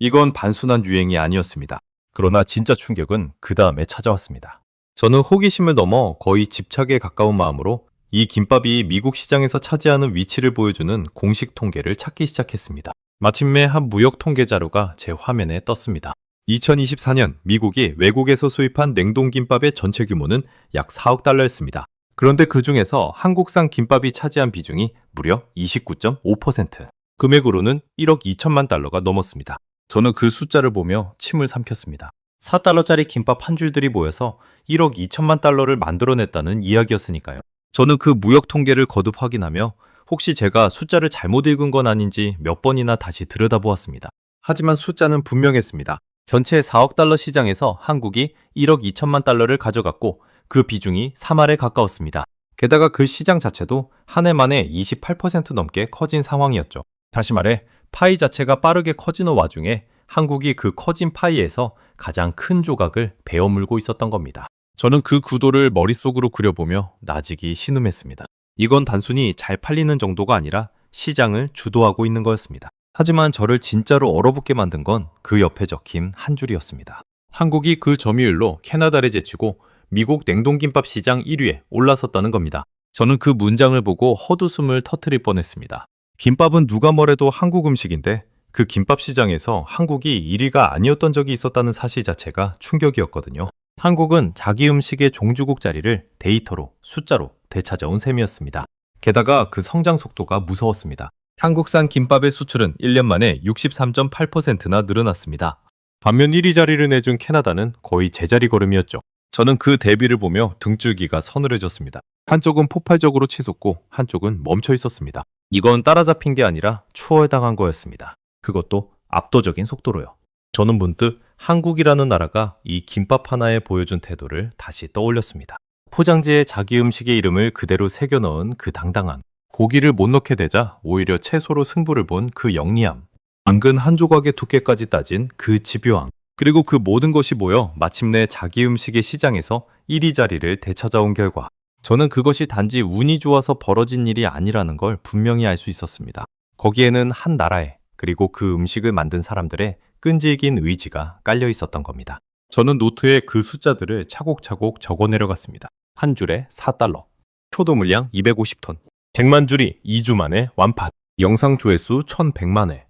이건 단순한 유행이 아니었습니다. 그러나 진짜 충격은 그 다음에 찾아왔습니다. 저는 호기심을 넘어 거의 집착에 가까운 마음으로 이 김밥이 미국 시장에서 차지하는 위치를 보여주는 공식 통계를 찾기 시작했습니다. 마침내 한 무역 통계 자료가 제 화면에 떴습니다. 2024년 미국이 외국에서 수입한 냉동김밥의 전체 규모는 약 4억 달러였습니다. 그런데 그 중에서 한국산 김밥이 차지한 비중이 무려 29.5%. 금액으로는 1억 2천만 달러가 넘었습니다. 저는 그 숫자를 보며 침을 삼켰습니다. 4달러짜리 김밥 한 줄들이 모여서 1억 2천만 달러를 만들어냈다는 이야기였으니까요. 저는 그 무역 통계를 거듭 확인하며 혹시 제가 숫자를 잘못 읽은 건 아닌지 몇 번이나 다시 들여다보았습니다. 하지만 숫자는 분명했습니다. 전체 4억 달러 시장에서 한국이 1억 2천만 달러를 가져갔고 그 비중이 3할에 가까웠습니다. 게다가 그 시장 자체도 한 해 만에 28% 넘게 커진 상황이었죠. 다시 말해 파이 자체가 빠르게 커지는 와중에 한국이 그 커진 파이에서 가장 큰 조각을 베어물고 있었던 겁니다. 저는 그 구도를 머릿속으로 그려보며 나직이 신음했습니다. 이건 단순히 잘 팔리는 정도가 아니라 시장을 주도하고 있는 거였습니다. 하지만 저를 진짜로 얼어붙게 만든 건 그 옆에 적힌 한 줄이었습니다. 한국이 그 점유율로 캐나다를 제치고 미국 냉동김밥 시장 1위에 올라섰다는 겁니다. 저는 그 문장을 보고 헛웃음을 터뜨릴 뻔했습니다. 김밥은 누가 뭐래도 한국 음식인데 그 김밥 시장에서 한국이 1위가 아니었던 적이 있었다는 사실 자체가 충격이었거든요. 한국은 자기 음식의 종주국 자리를 데이터로, 숫자로 되찾아온 셈이었습니다. 게다가 그 성장 속도가 무서웠습니다. 한국산 김밥의 수출은 1년 만에 63.8%나 늘어났습니다. 반면 1위 자리를 내준 캐나다는 거의 제자리 걸음이었죠. 저는 그 대비를 보며 등줄기가 서늘해졌습니다. 한쪽은 폭발적으로 치솟고 한쪽은 멈춰 있었습니다. 이건 따라잡힌 게 아니라 추월당한 거였습니다. 그것도 압도적인 속도로요. 저는 문득 한국이라는 나라가 이 김밥 하나에 보여준 태도를 다시 떠올렸습니다. 포장지에 자기 음식의 이름을 그대로 새겨 넣은 그 당당함. 고기를 못 넣게 되자 오히려 채소로 승부를 본 그 영리함. 당근 한 조각의 두께까지 따진 그 집요함. 그리고 그 모든 것이 모여 마침내 자기 음식의 시장에서 1위 자리를 되찾아온 결과 저는 그것이 단지 운이 좋아서 벌어진 일이 아니라는 걸 분명히 알 수 있었습니다. 거기에는 한 나라의 그리고 그 음식을 만든 사람들의 끈질긴 의지가 깔려 있었던 겁니다. 저는 노트에 그 숫자들을 차곡차곡 적어 내려갔습니다. 한 줄에 4달러, 표도 물량 250톤, 100만 줄이 2주 만에 완판, 영상 조회수 1100만 회,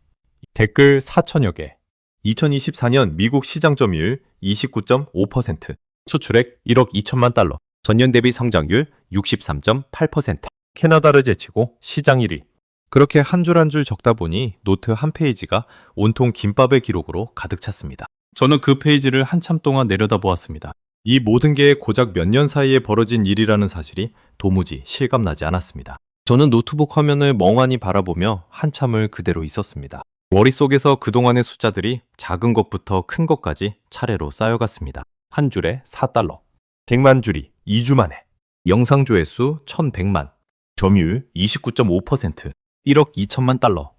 댓글 4천여 개, 2024년 미국 시장 점유율 29.5%, 수출액 1억 2천만 달러, 전년 대비 성장률 63.8%, 캐나다를 제치고 시장 1위. 그렇게 한 줄 한 줄 적다 보니 노트 한 페이지가 온통 김밥의 기록으로 가득 찼습니다. 저는 그 페이지를 한참 동안 내려다보았습니다. 이 모든 게 고작 몇 년 사이에 벌어진 일이라는 사실이 도무지 실감나지 않았습니다. 저는 노트북 화면을 멍하니 바라보며 한참을 그대로 있었습니다. 머릿속에서 그동안의 숫자들이 작은 것부터 큰 것까지 차례로 쌓여갔습니다. 한 줄에 4달러, 100만 줄이 2주 만에, 영상 조회수 1100만, 점유율 29.5%, 1억 2천만 달러,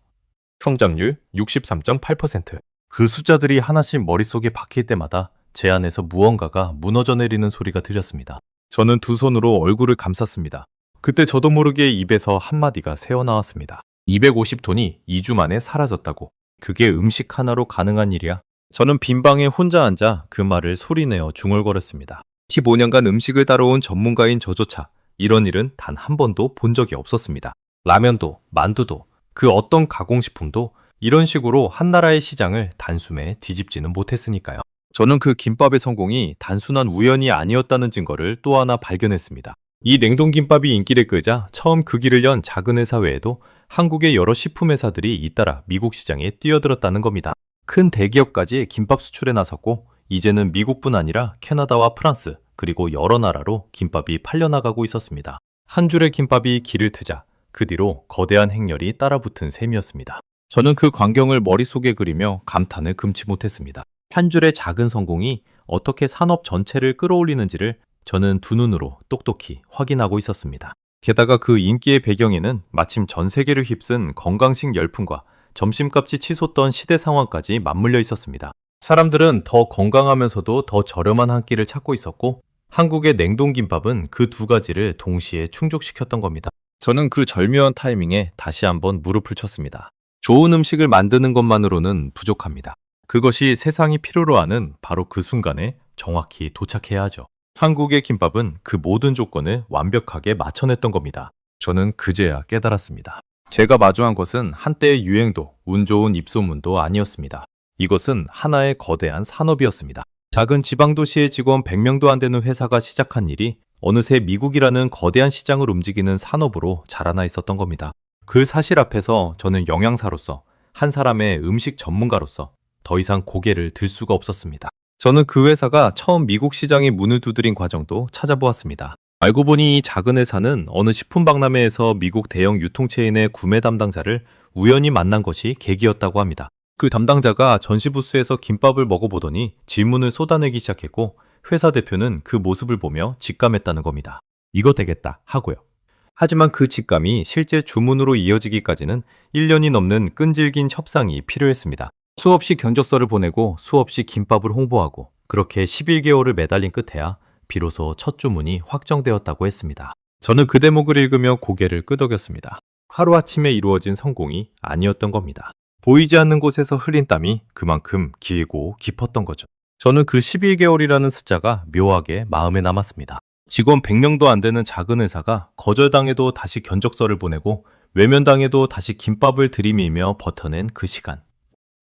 성장률 63.8%. 그 숫자들이 하나씩 머릿속에 박힐 때마다 제 안에서 무언가가 무너져 내리는 소리가 들렸습니다. 저는 두 손으로 얼굴을 감쌌습니다. 그때 저도 모르게 입에서 한마디가 새어나왔습니다. 250톤이 2주 만에 사라졌다고. 그게 음식 하나로 가능한 일이야? 저는 빈방에 혼자 앉아 그 말을 소리내어 중얼거렸습니다. 15년간 음식을 다뤄온 전문가인 저조차 이런 일은 단 한 번도 본 적이 없었습니다. 라면도, 만두도, 그 어떤 가공식품도 이런 식으로 한 나라의 시장을 단숨에 뒤집지는 못했으니까요. 저는 그 김밥의 성공이 단순한 우연이 아니었다는 증거를 또 하나 발견했습니다. 이 냉동김밥이 인기를 끌자 처음 그 길을 연 작은 회사 외에도 한국의 여러 식품회사들이 잇따라 미국 시장에 뛰어들었다는 겁니다. 큰 대기업까지 김밥 수출에 나섰고 이제는 미국뿐 아니라 캐나다와 프랑스 그리고 여러 나라로 김밥이 팔려나가고 있었습니다. 한 줄의 김밥이 길을 트자 그 뒤로 거대한 행렬이 따라붙은 셈이었습니다. 저는 그 광경을 머릿속에 그리며 감탄을 금치 못했습니다. 한 줄의 작은 성공이 어떻게 산업 전체를 끌어올리는지를 저는 두 눈으로 똑똑히 확인하고 있었습니다. 게다가 그 인기의 배경에는 마침 전 세계를 휩쓴 건강식 열풍과 점심값이 치솟던 시대 상황까지 맞물려 있었습니다. 사람들은 더 건강하면서도 더 저렴한 한 끼를 찾고 있었고 한국의 냉동김밥은 그 두 가지를 동시에 충족시켰던 겁니다. 저는 그 절묘한 타이밍에 다시 한번 무릎을 쳤습니다. 좋은 음식을 만드는 것만으로는 부족합니다. 그것이 세상이 필요로 하는 바로 그 순간에 정확히 도착해야 하죠. 한국의 김밥은 그 모든 조건을 완벽하게 맞춰냈던 겁니다. 저는 그제야 깨달았습니다. 제가 마주한 것은 한때의 유행도, 운 좋은 입소문도 아니었습니다. 이것은 하나의 거대한 산업이었습니다. 작은 지방도시의 직원 100명도 안 되는 회사가 시작한 일이 어느새 미국이라는 거대한 시장을 움직이는 산업으로 자라나 있었던 겁니다. 그 사실 앞에서 저는 영양사로서, 한 사람의 음식 전문가로서 더 이상 고개를 들 수가 없었습니다. 저는 그 회사가 처음 미국 시장에 문을 두드린 과정도 찾아보았습니다. 알고 보니 이 작은 회사는 어느 식품박람회에서 미국 대형 유통체인의 구매 담당자를 우연히 만난 것이 계기였다고 합니다. 그 담당자가 전시부스에서 김밥을 먹어보더니 질문을 쏟아내기 시작했고, 회사 대표는 그 모습을 보며 직감했다는 겁니다. 이거 되겠다 하고요. 하지만 그 직감이 실제 주문으로 이어지기까지는 1년이 넘는 끈질긴 협상이 필요했습니다. 수없이 견적서를 보내고 수없이 김밥을 홍보하고, 그렇게 11개월을 매달린 끝에야 비로소 첫 주문이 확정되었다고 했습니다. 저는 그 대목을 읽으며 고개를 끄덕였습니다. 하루아침에 이루어진 성공이 아니었던 겁니다. 보이지 않는 곳에서 흘린 땀이 그만큼 길고 깊었던 거죠. 저는 그 11개월이라는 숫자가 묘하게 마음에 남았습니다. 직원 100명도 안 되는 작은 회사가 거절당해도 다시 견적서를 보내고 외면당해도 다시 김밥을 들이밀며 버텨낸 그 시간.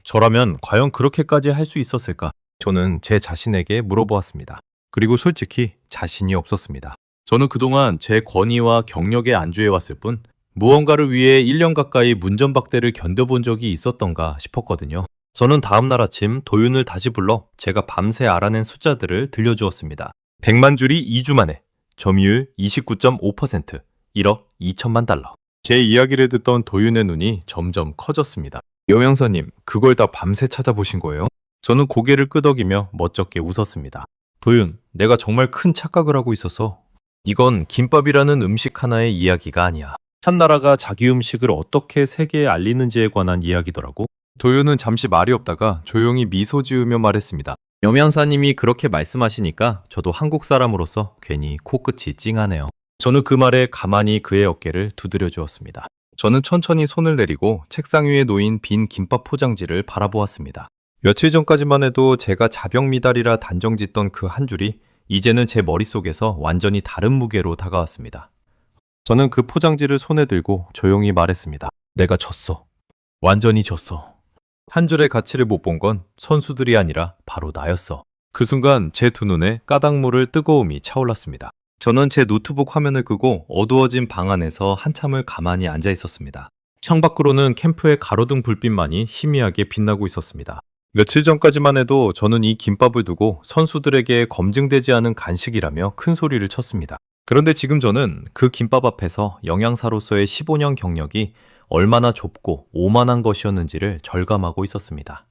저라면 과연 그렇게까지 할 수 있었을까? 저는 제 자신에게 물어보았습니다. 그리고 솔직히 자신이 없었습니다. 저는 그동안 제 권위와 경력에 안주해왔을 뿐 무언가를 위해 1년 가까이 문전박대를 견뎌본 적이 있었던가 싶었거든요. 저는 다음날 아침 도윤을 다시 불러 제가 밤새 알아낸 숫자들을 들려주었습니다. 100만 줄이 2주 만에, 점유율 29.5%, 1억 2천만 달러. 제 이야기를 듣던 도윤의 눈이 점점 커졌습니다. 영양사님, 그걸 다 밤새 찾아보신 거예요? 저는 고개를 끄덕이며 멋쩍게 웃었습니다. 도윤, 내가 정말 큰 착각을 하고 있어서. 이건 김밥이라는 음식 하나의 이야기가 아니야. 한 나라가 자기 음식을 어떻게 세계에 알리는지에 관한 이야기더라고. 도윤은 잠시 말이 없다가 조용히 미소 지으며 말했습니다. 영양사님이 그렇게 말씀하시니까 저도 한국 사람으로서 괜히 코끝이 찡하네요. 저는 그 말에 가만히 그의 어깨를 두드려 주었습니다. 저는 천천히 손을 내리고 책상 위에 놓인 빈 김밥 포장지를 바라보았습니다. 며칠 전까지만 해도 제가 자병미달이라 단정짓던 그 한 줄이 이제는 제 머릿속에서 완전히 다른 무게로 다가왔습니다. 저는 그 포장지를 손에 들고 조용히 말했습니다. 내가 졌어. 완전히 졌어. 한 줄의 가치를 못 본 건 선수들이 아니라 바로 나였어. 그 순간 제 두 눈에 까닭모를 뜨거움이 차올랐습니다. 저는 제 노트북 화면을 끄고 어두워진 방 안에서 한참을 가만히 앉아 있었습니다. 창밖으로는 캠프의 가로등 불빛만이 희미하게 빛나고 있었습니다. 며칠 전까지만 해도 저는 이 김밥을 두고 선수들에게 검증되지 않은 간식이라며 큰 소리를 쳤습니다. 그런데 지금 저는 그 김밥 앞에서 영양사로서의 15년 경력이 얼마나 좁고 오만한 것이었는지를 절감하고 있었습니다.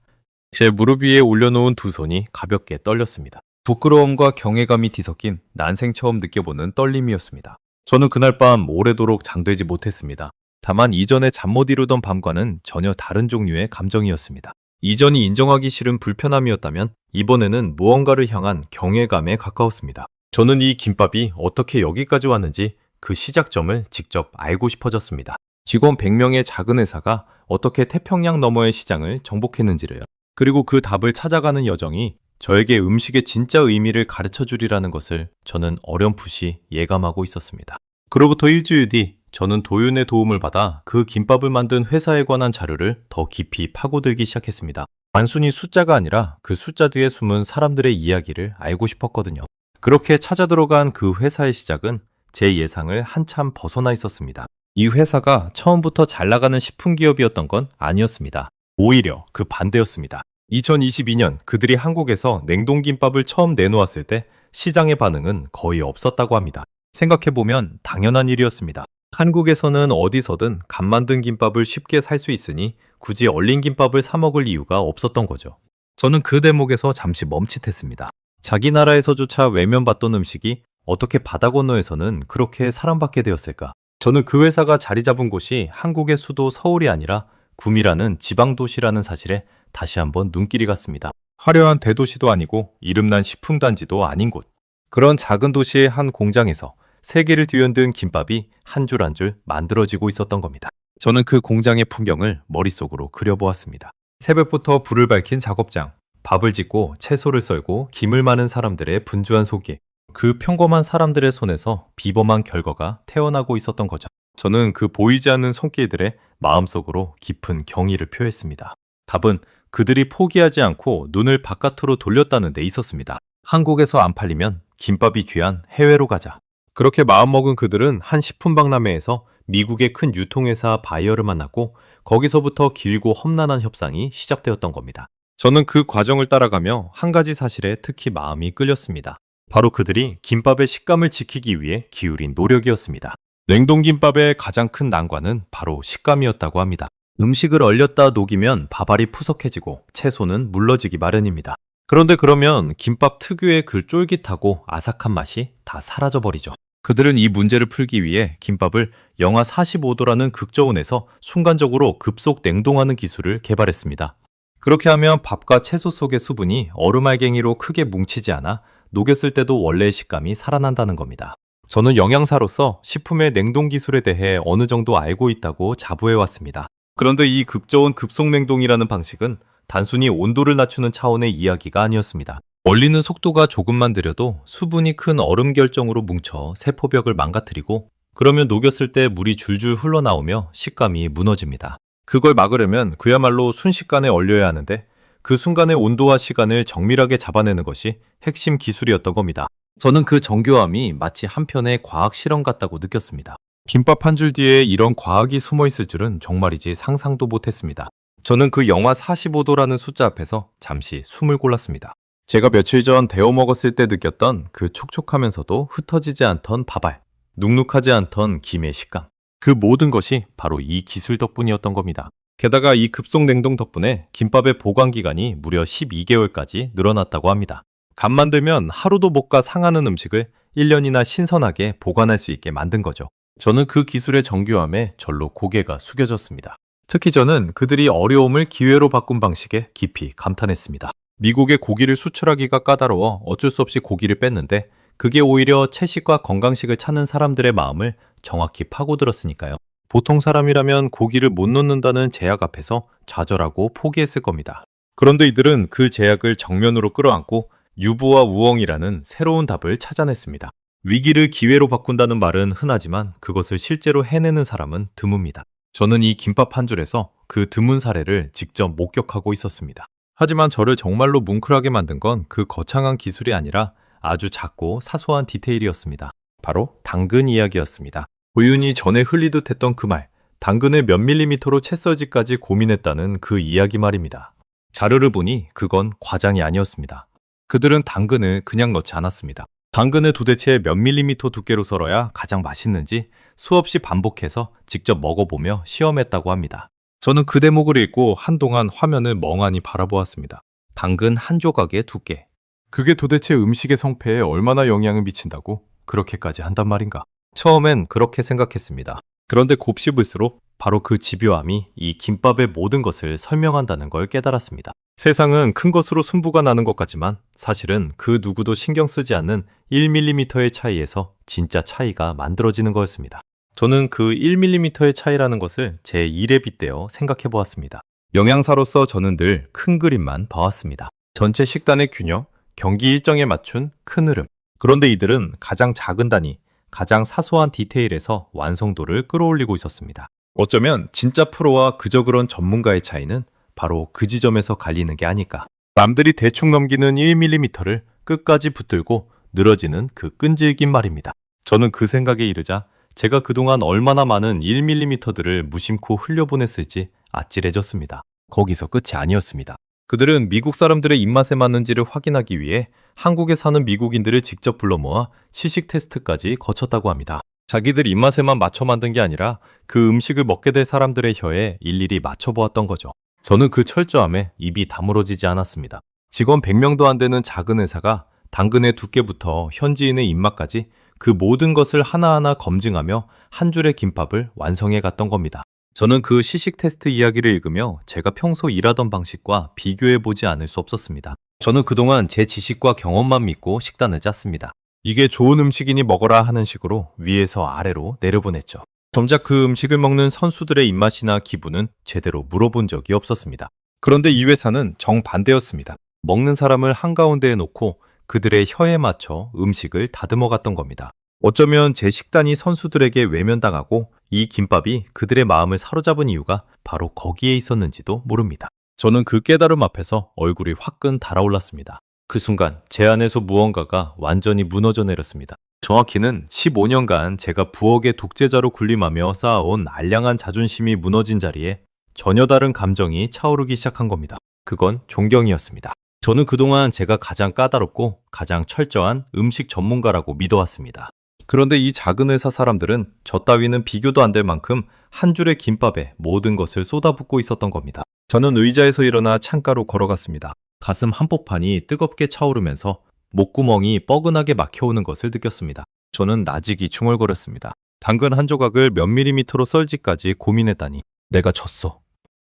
제 무릎 위에 올려놓은 두 손이 가볍게 떨렸습니다. 부끄러움과 경외감이 뒤섞인 난생 처음 느껴보는 떨림이었습니다. 저는 그날 밤 오래도록 잠들지 못했습니다. 다만 이전에 잠 못 이루던 밤과는 전혀 다른 종류의 감정이었습니다. 이전이 인정하기 싫은 불편함이었다면 이번에는 무언가를 향한 경외감에 가까웠습니다. 저는 이 김밥이 어떻게 여기까지 왔는지 그 시작점을 직접 알고 싶어졌습니다. 직원 100명의 작은 회사가 어떻게 태평양 너머의 시장을 정복했는지를요. 그리고 그 답을 찾아가는 여정이 저에게 음식의 진짜 의미를 가르쳐 주리라는 것을 저는 어렴풋이 예감하고 있었습니다. 그로부터 일주일 뒤 저는 도윤의 도움을 받아 그 김밥을 만든 회사에 관한 자료를 더 깊이 파고들기 시작했습니다. 단순히 숫자가 아니라 그 숫자 뒤에 숨은 사람들의 이야기를 알고 싶었거든요. 그렇게 찾아 들어간 그 회사의 시작은 제 예상을 한참 벗어나 있었습니다. 이 회사가 처음부터 잘 나가는 식품기업이었던 건 아니었습니다. 오히려 그 반대였습니다. 2022년 그들이 한국에서 냉동김밥을 처음 내놓았을 때 시장의 반응은 거의 없었다고 합니다. 생각해보면 당연한 일이었습니다. 한국에서는 어디서든 간 만든 김밥을 쉽게 살 수 있으니 굳이 얼린 김밥을 사 먹을 이유가 없었던 거죠. 저는 그 대목에서 잠시 멈칫했습니다. 자기 나라에서조차 외면받던 음식이 어떻게 바다 건너에서는 그렇게 사랑받게 되었을까? 저는 그 회사가 자리 잡은 곳이 한국의 수도 서울이 아니라 구미라는 지방도시라는 사실에 다시 한번 눈길이 갔습니다. 화려한 대도시도 아니고 이름난 식품단지도 아닌 곳. 그런 작은 도시의 한 공장에서 세계를 뒤흔든 김밥이 한 줄 한 줄 만들어지고 있었던 겁니다. 저는 그 공장의 풍경을 머릿속으로 그려보았습니다. 새벽부터 불을 밝힌 작업장, 밥을 짓고 채소를 썰고 김을 마는 사람들의 분주한 손길, 그 평범한 사람들의 손에서 비범한 결과가 태어나고 있었던 거죠. 저는 그 보이지 않는 손길들의 마음속으로 깊은 경의를 표했습니다. 답은 그들이 포기하지 않고 눈을 바깥으로 돌렸다는 데 있었습니다. 한국에서 안 팔리면 김밥이 귀한 해외로 가자. 그렇게 마음먹은 그들은 한 식품박람회에서 미국의 큰 유통회사 바이어를 만났고 거기서부터 길고 험난한 협상이 시작되었던 겁니다. 저는 그 과정을 따라가며 한 가지 사실에 특히 마음이 끌렸습니다. 바로 그들이 김밥의 식감을 지키기 위해 기울인 노력이었습니다. 냉동김밥의 가장 큰 난관은 바로 식감이었다고 합니다. 음식을 얼렸다 녹이면 밥알이 푸석해지고 채소는 물러지기 마련입니다. 그런데 그러면 김밥 특유의 그 쫄깃하고 아삭한 맛이 다 사라져버리죠. 그들은 이 문제를 풀기 위해 김밥을 영하 45도라는 극저온에서 순간적으로 급속 냉동하는 기술을 개발했습니다. 그렇게 하면 밥과 채소 속의 수분이 얼음알갱이로 크게 뭉치지 않아 녹였을 때도 원래의 식감이 살아난다는 겁니다. 저는 영양사로서 식품의 냉동 기술에 대해 어느 정도 알고 있다고 자부해왔습니다. 그런데 이 극저온 급속냉동이라는 방식은 단순히 온도를 낮추는 차원의 이야기가 아니었습니다. 얼리는 속도가 조금만 느려도 수분이 큰 얼음 결정으로 뭉쳐 세포벽을 망가뜨리고 그러면 녹였을 때 물이 줄줄 흘러나오며 식감이 무너집니다. 그걸 막으려면 그야말로 순식간에 얼려야 하는데 그 순간의 온도와 시간을 정밀하게 잡아내는 것이 핵심 기술이었던 겁니다. 저는 그 정교함이 마치 한편의 과학 실험 같다고 느꼈습니다. 김밥 한 줄 뒤에 이런 과학이 숨어 있을 줄은 정말이지 상상도 못했습니다. 저는 그 영하 45도라는 숫자 앞에서 잠시 숨을 골랐습니다. 제가 며칠 전 데워 먹었을 때 느꼈던 그 촉촉하면서도 흩어지지 않던 밥알, 눅눅하지 않던 김의 식감. 그 모든 것이 바로 이 기술 덕분이었던 겁니다. 게다가 이 급속 냉동 덕분에 김밥의 보관 기간이 무려 12개월까지 늘어났다고 합니다. 간 만들면 하루도 못 가 상하는 음식을 1년이나 신선하게 보관할 수 있게 만든 거죠. 저는 그 기술의 정교함에 절로 고개가 숙여졌습니다. 특히 저는 그들이 어려움을 기회로 바꾼 방식에 깊이 감탄했습니다. 미국에 고기를 수출하기가 까다로워 어쩔 수 없이 고기를 뺐는데 그게 오히려 채식과 건강식을 찾는 사람들의 마음을 정확히 파고들었으니까요. 보통 사람이라면 고기를 못 놓는다는 제약 앞에서 좌절하고 포기했을 겁니다. 그런데 이들은 그 제약을 정면으로 끌어안고 유부와 우엉이라는 새로운 답을 찾아냈습니다. 위기를 기회로 바꾼다는 말은 흔하지만 그것을 실제로 해내는 사람은 드뭅니다. 저는 이 김밥 한 줄에서 그 드문 사례를 직접 목격하고 있었습니다. 하지만 저를 정말로 뭉클하게 만든 건 그 거창한 기술이 아니라 아주 작고 사소한 디테일이었습니다. 바로 당근 이야기였습니다. 고윤이 전에 흘리듯 했던 그 말, 당근을 몇 밀리미터로 채 썰지까지 고민했다는 그 이야기 말입니다. 자료를 보니 그건 과장이 아니었습니다. 그들은 당근을 그냥 넣지 않았습니다. 당근을 도대체 몇 밀리미터 두께로 썰어야 가장 맛있는지 수없이 반복해서 직접 먹어보며 시험했다고 합니다. 저는 그 대목을 읽고 한동안 화면을 멍하니 바라보았습니다. 당근 한 조각의 두께. 그게 도대체 음식의 성패에 얼마나 영향을 미친다고 그렇게까지 한단 말인가? 처음엔 그렇게 생각했습니다. 그런데 곱씹을수록 바로 그 집요함이 이 김밥의 모든 것을 설명한다는 걸 깨달았습니다. 세상은 큰 것으로 승부가 나는 것 같지만 사실은 그 누구도 신경 쓰지 않는 1mm의 차이에서 진짜 차이가 만들어지는 거였습니다. 저는 그 1mm의 차이라는 것을 제 일에 빗대어 생각해 보았습니다. 영양사로서 저는 늘 큰 그림만 봐왔습니다. 전체 식단의 균형, 경기 일정에 맞춘 큰 흐름. 그런데 이들은 가장 작은 단위, 가장 사소한 디테일에서 완성도를 끌어올리고 있었습니다. 어쩌면 진짜 프로와 그저 그런 전문가의 차이는 바로 그 지점에서 갈리는 게 아닐까. 남들이 대충 넘기는 1mm를 끝까지 붙들고 늘어지는 그 끈질긴 말입니다. 저는 그 생각에 이르자 제가 그동안 얼마나 많은 1mm들을 무심코 흘려보냈을지 아찔해졌습니다. 거기서 끝이 아니었습니다. 그들은 미국 사람들의 입맛에 맞는지를 확인하기 위해 한국에 사는 미국인들을 직접 불러 모아 시식 테스트까지 거쳤다고 합니다. 자기들 입맛에만 맞춰 만든 게 아니라 그 음식을 먹게 될 사람들의 혀에 일일이 맞춰보았던 거죠. 저는 그 철저함에 입이 다물어지지 않았습니다. 직원 100명도 안 되는 작은 회사가 당근의 두께부터 현지인의 입맛까지 그 모든 것을 하나하나 검증하며 한 줄의 김밥을 완성해 갔던 겁니다. 저는 그 시식 테스트 이야기를 읽으며 제가 평소 일하던 방식과 비교해보지 않을 수 없었습니다. 저는 그동안 제 지식과 경험만 믿고 식단을 짰습니다. 이게 좋은 음식이니 먹어라 하는 식으로 위에서 아래로 내려보냈죠. 정작 그 음식을 먹는 선수들의 입맛이나 기분은 제대로 물어본 적이 없었습니다. 그런데 이 회사는 정반대였습니다. 먹는 사람을 한가운데에 놓고 그들의 혀에 맞춰 음식을 다듬어 갔던 겁니다. 어쩌면 제 식단이 선수들에게 외면당하고 이 김밥이 그들의 마음을 사로잡은 이유가 바로 거기에 있었는지도 모릅니다. 저는 그 깨달음 앞에서 얼굴이 화끈 달아올랐습니다. 그 순간 제 안에서 무언가가 완전히 무너져 내렸습니다. 정확히는 15년간 제가 부엌의 독재자로 군림하며 쌓아온 알량한 자존심이 무너진 자리에 전혀 다른 감정이 차오르기 시작한 겁니다. 그건 존경이었습니다. 저는 그동안 제가 가장 까다롭고 가장 철저한 음식 전문가라고 믿어왔습니다. 그런데 이 작은 회사 사람들은 저 따위는 비교도 안 될 만큼 한 줄의 김밥에 모든 것을 쏟아붓고 있었던 겁니다. 저는 의자에서 일어나 창가로 걸어갔습니다. 가슴 한복판이 뜨겁게 차오르면서 목구멍이 뻐근하게 막혀오는 것을 느꼈습니다. 저는 나직이 중얼거렸습니다. 당근 한 조각을 몇 밀리미터로 썰지까지 고민했다니 내가 졌어.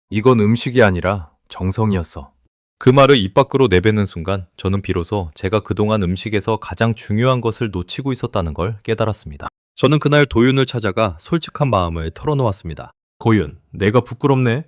이건 음식이 아니라 정성이었어. 그 말을 입 밖으로 내뱉는 순간 저는 비로소 제가 그동안 음식에서 가장 중요한 것을 놓치고 있었다는 걸 깨달았습니다. 저는 그날 도윤을 찾아가 솔직한 마음을 털어놓았습니다. 도윤, 내가 부끄럽네.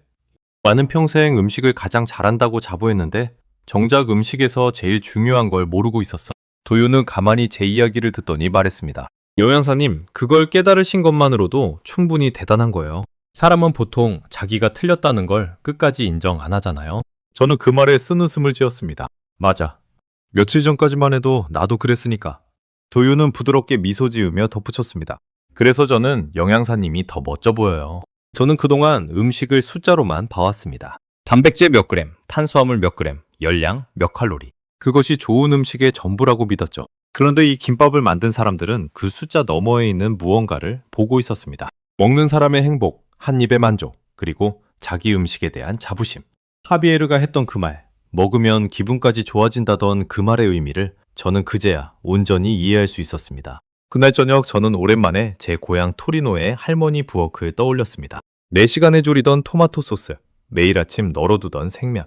나는 평생 음식을 가장 잘한다고 자부했는데 정작 음식에서 제일 중요한 걸 모르고 있었어. 도윤은 가만히 제 이야기를 듣더니 말했습니다. 요양사님, 그걸 깨달으신 것만으로도 충분히 대단한 거예요. 사람은 보통 자기가 틀렸다는 걸 끝까지 인정 안 하잖아요. 저는 그 말에 쓴웃음을 지었습니다. 맞아. 며칠 전까지만 해도 나도 그랬으니까. 도윤은 부드럽게 미소 지으며 덧붙였습니다. 그래서 저는 영양사님이 더 멋져 보여요. 저는 그동안 음식을 숫자로만 봐왔습니다. 단백질 몇 그램, 탄수화물 몇 그램, 열량 몇 칼로리. 그것이 좋은 음식의 전부라고 믿었죠. 그런데 이 김밥을 만든 사람들은 그 숫자 너머에 있는 무언가를 보고 있었습니다. 먹는 사람의 행복, 한 입의 만족, 그리고 자기 음식에 대한 자부심. 하비에르가 했던 그 말, 먹으면 기분까지 좋아진다던 그 말의 의미를 저는 그제야 온전히 이해할 수 있었습니다. 그날 저녁 저는 오랜만에 제 고향 토리노의 할머니 부엌을 떠올렸습니다. 4시간에 졸이던 토마토 소스, 매일 아침 널어두던 생면.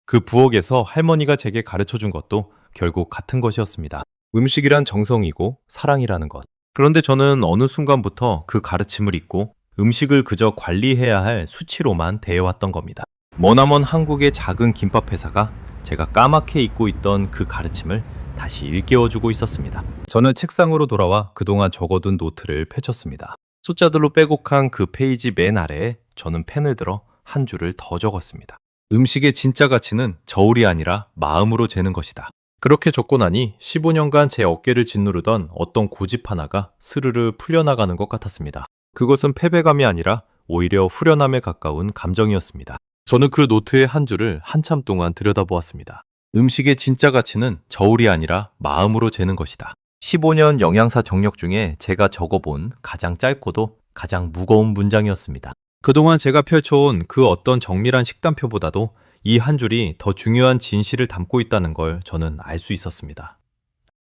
그 부엌에서 할머니가 제게 가르쳐준 것도 결국 같은 것이었습니다. 음식이란 정성이고 사랑이라는 것. 그런데 저는 어느 순간부터 그 가르침을 잊고 음식을 그저 관리해야 할 수치로만 대해왔던 겁니다. 머나먼 한국의 작은 김밥 회사가 제가 까맣게 잊고 있던 그 가르침을 다시 일깨워주고 있었습니다. 저는 책상으로 돌아와 그동안 적어둔 노트를 펼쳤습니다. 숫자들로 빼곡한 그 페이지 맨 아래에 저는 펜을 들어 한 줄을 더 적었습니다. 음식의 진짜 가치는 저울이 아니라 마음으로 재는 것이다. 그렇게 적고 나니 15년간 제 어깨를 짓누르던 어떤 고집 하나가 스르르 풀려나가는 것 같았습니다. 그것은 패배감이 아니라 오히려 후련함에 가까운 감정이었습니다. 저는 그 노트의 한 줄을 한참 동안 들여다보았습니다. 음식의 진짜 가치는 저울이 아니라 마음으로 재는 것이다. 15년 영양사 경력 중에 제가 적어본 가장 짧고도 가장 무거운 문장이었습니다. 그동안 제가 펼쳐온 그 어떤 정밀한 식단표보다도 이 한 줄이 더 중요한 진실을 담고 있다는 걸 저는 알 수 있었습니다.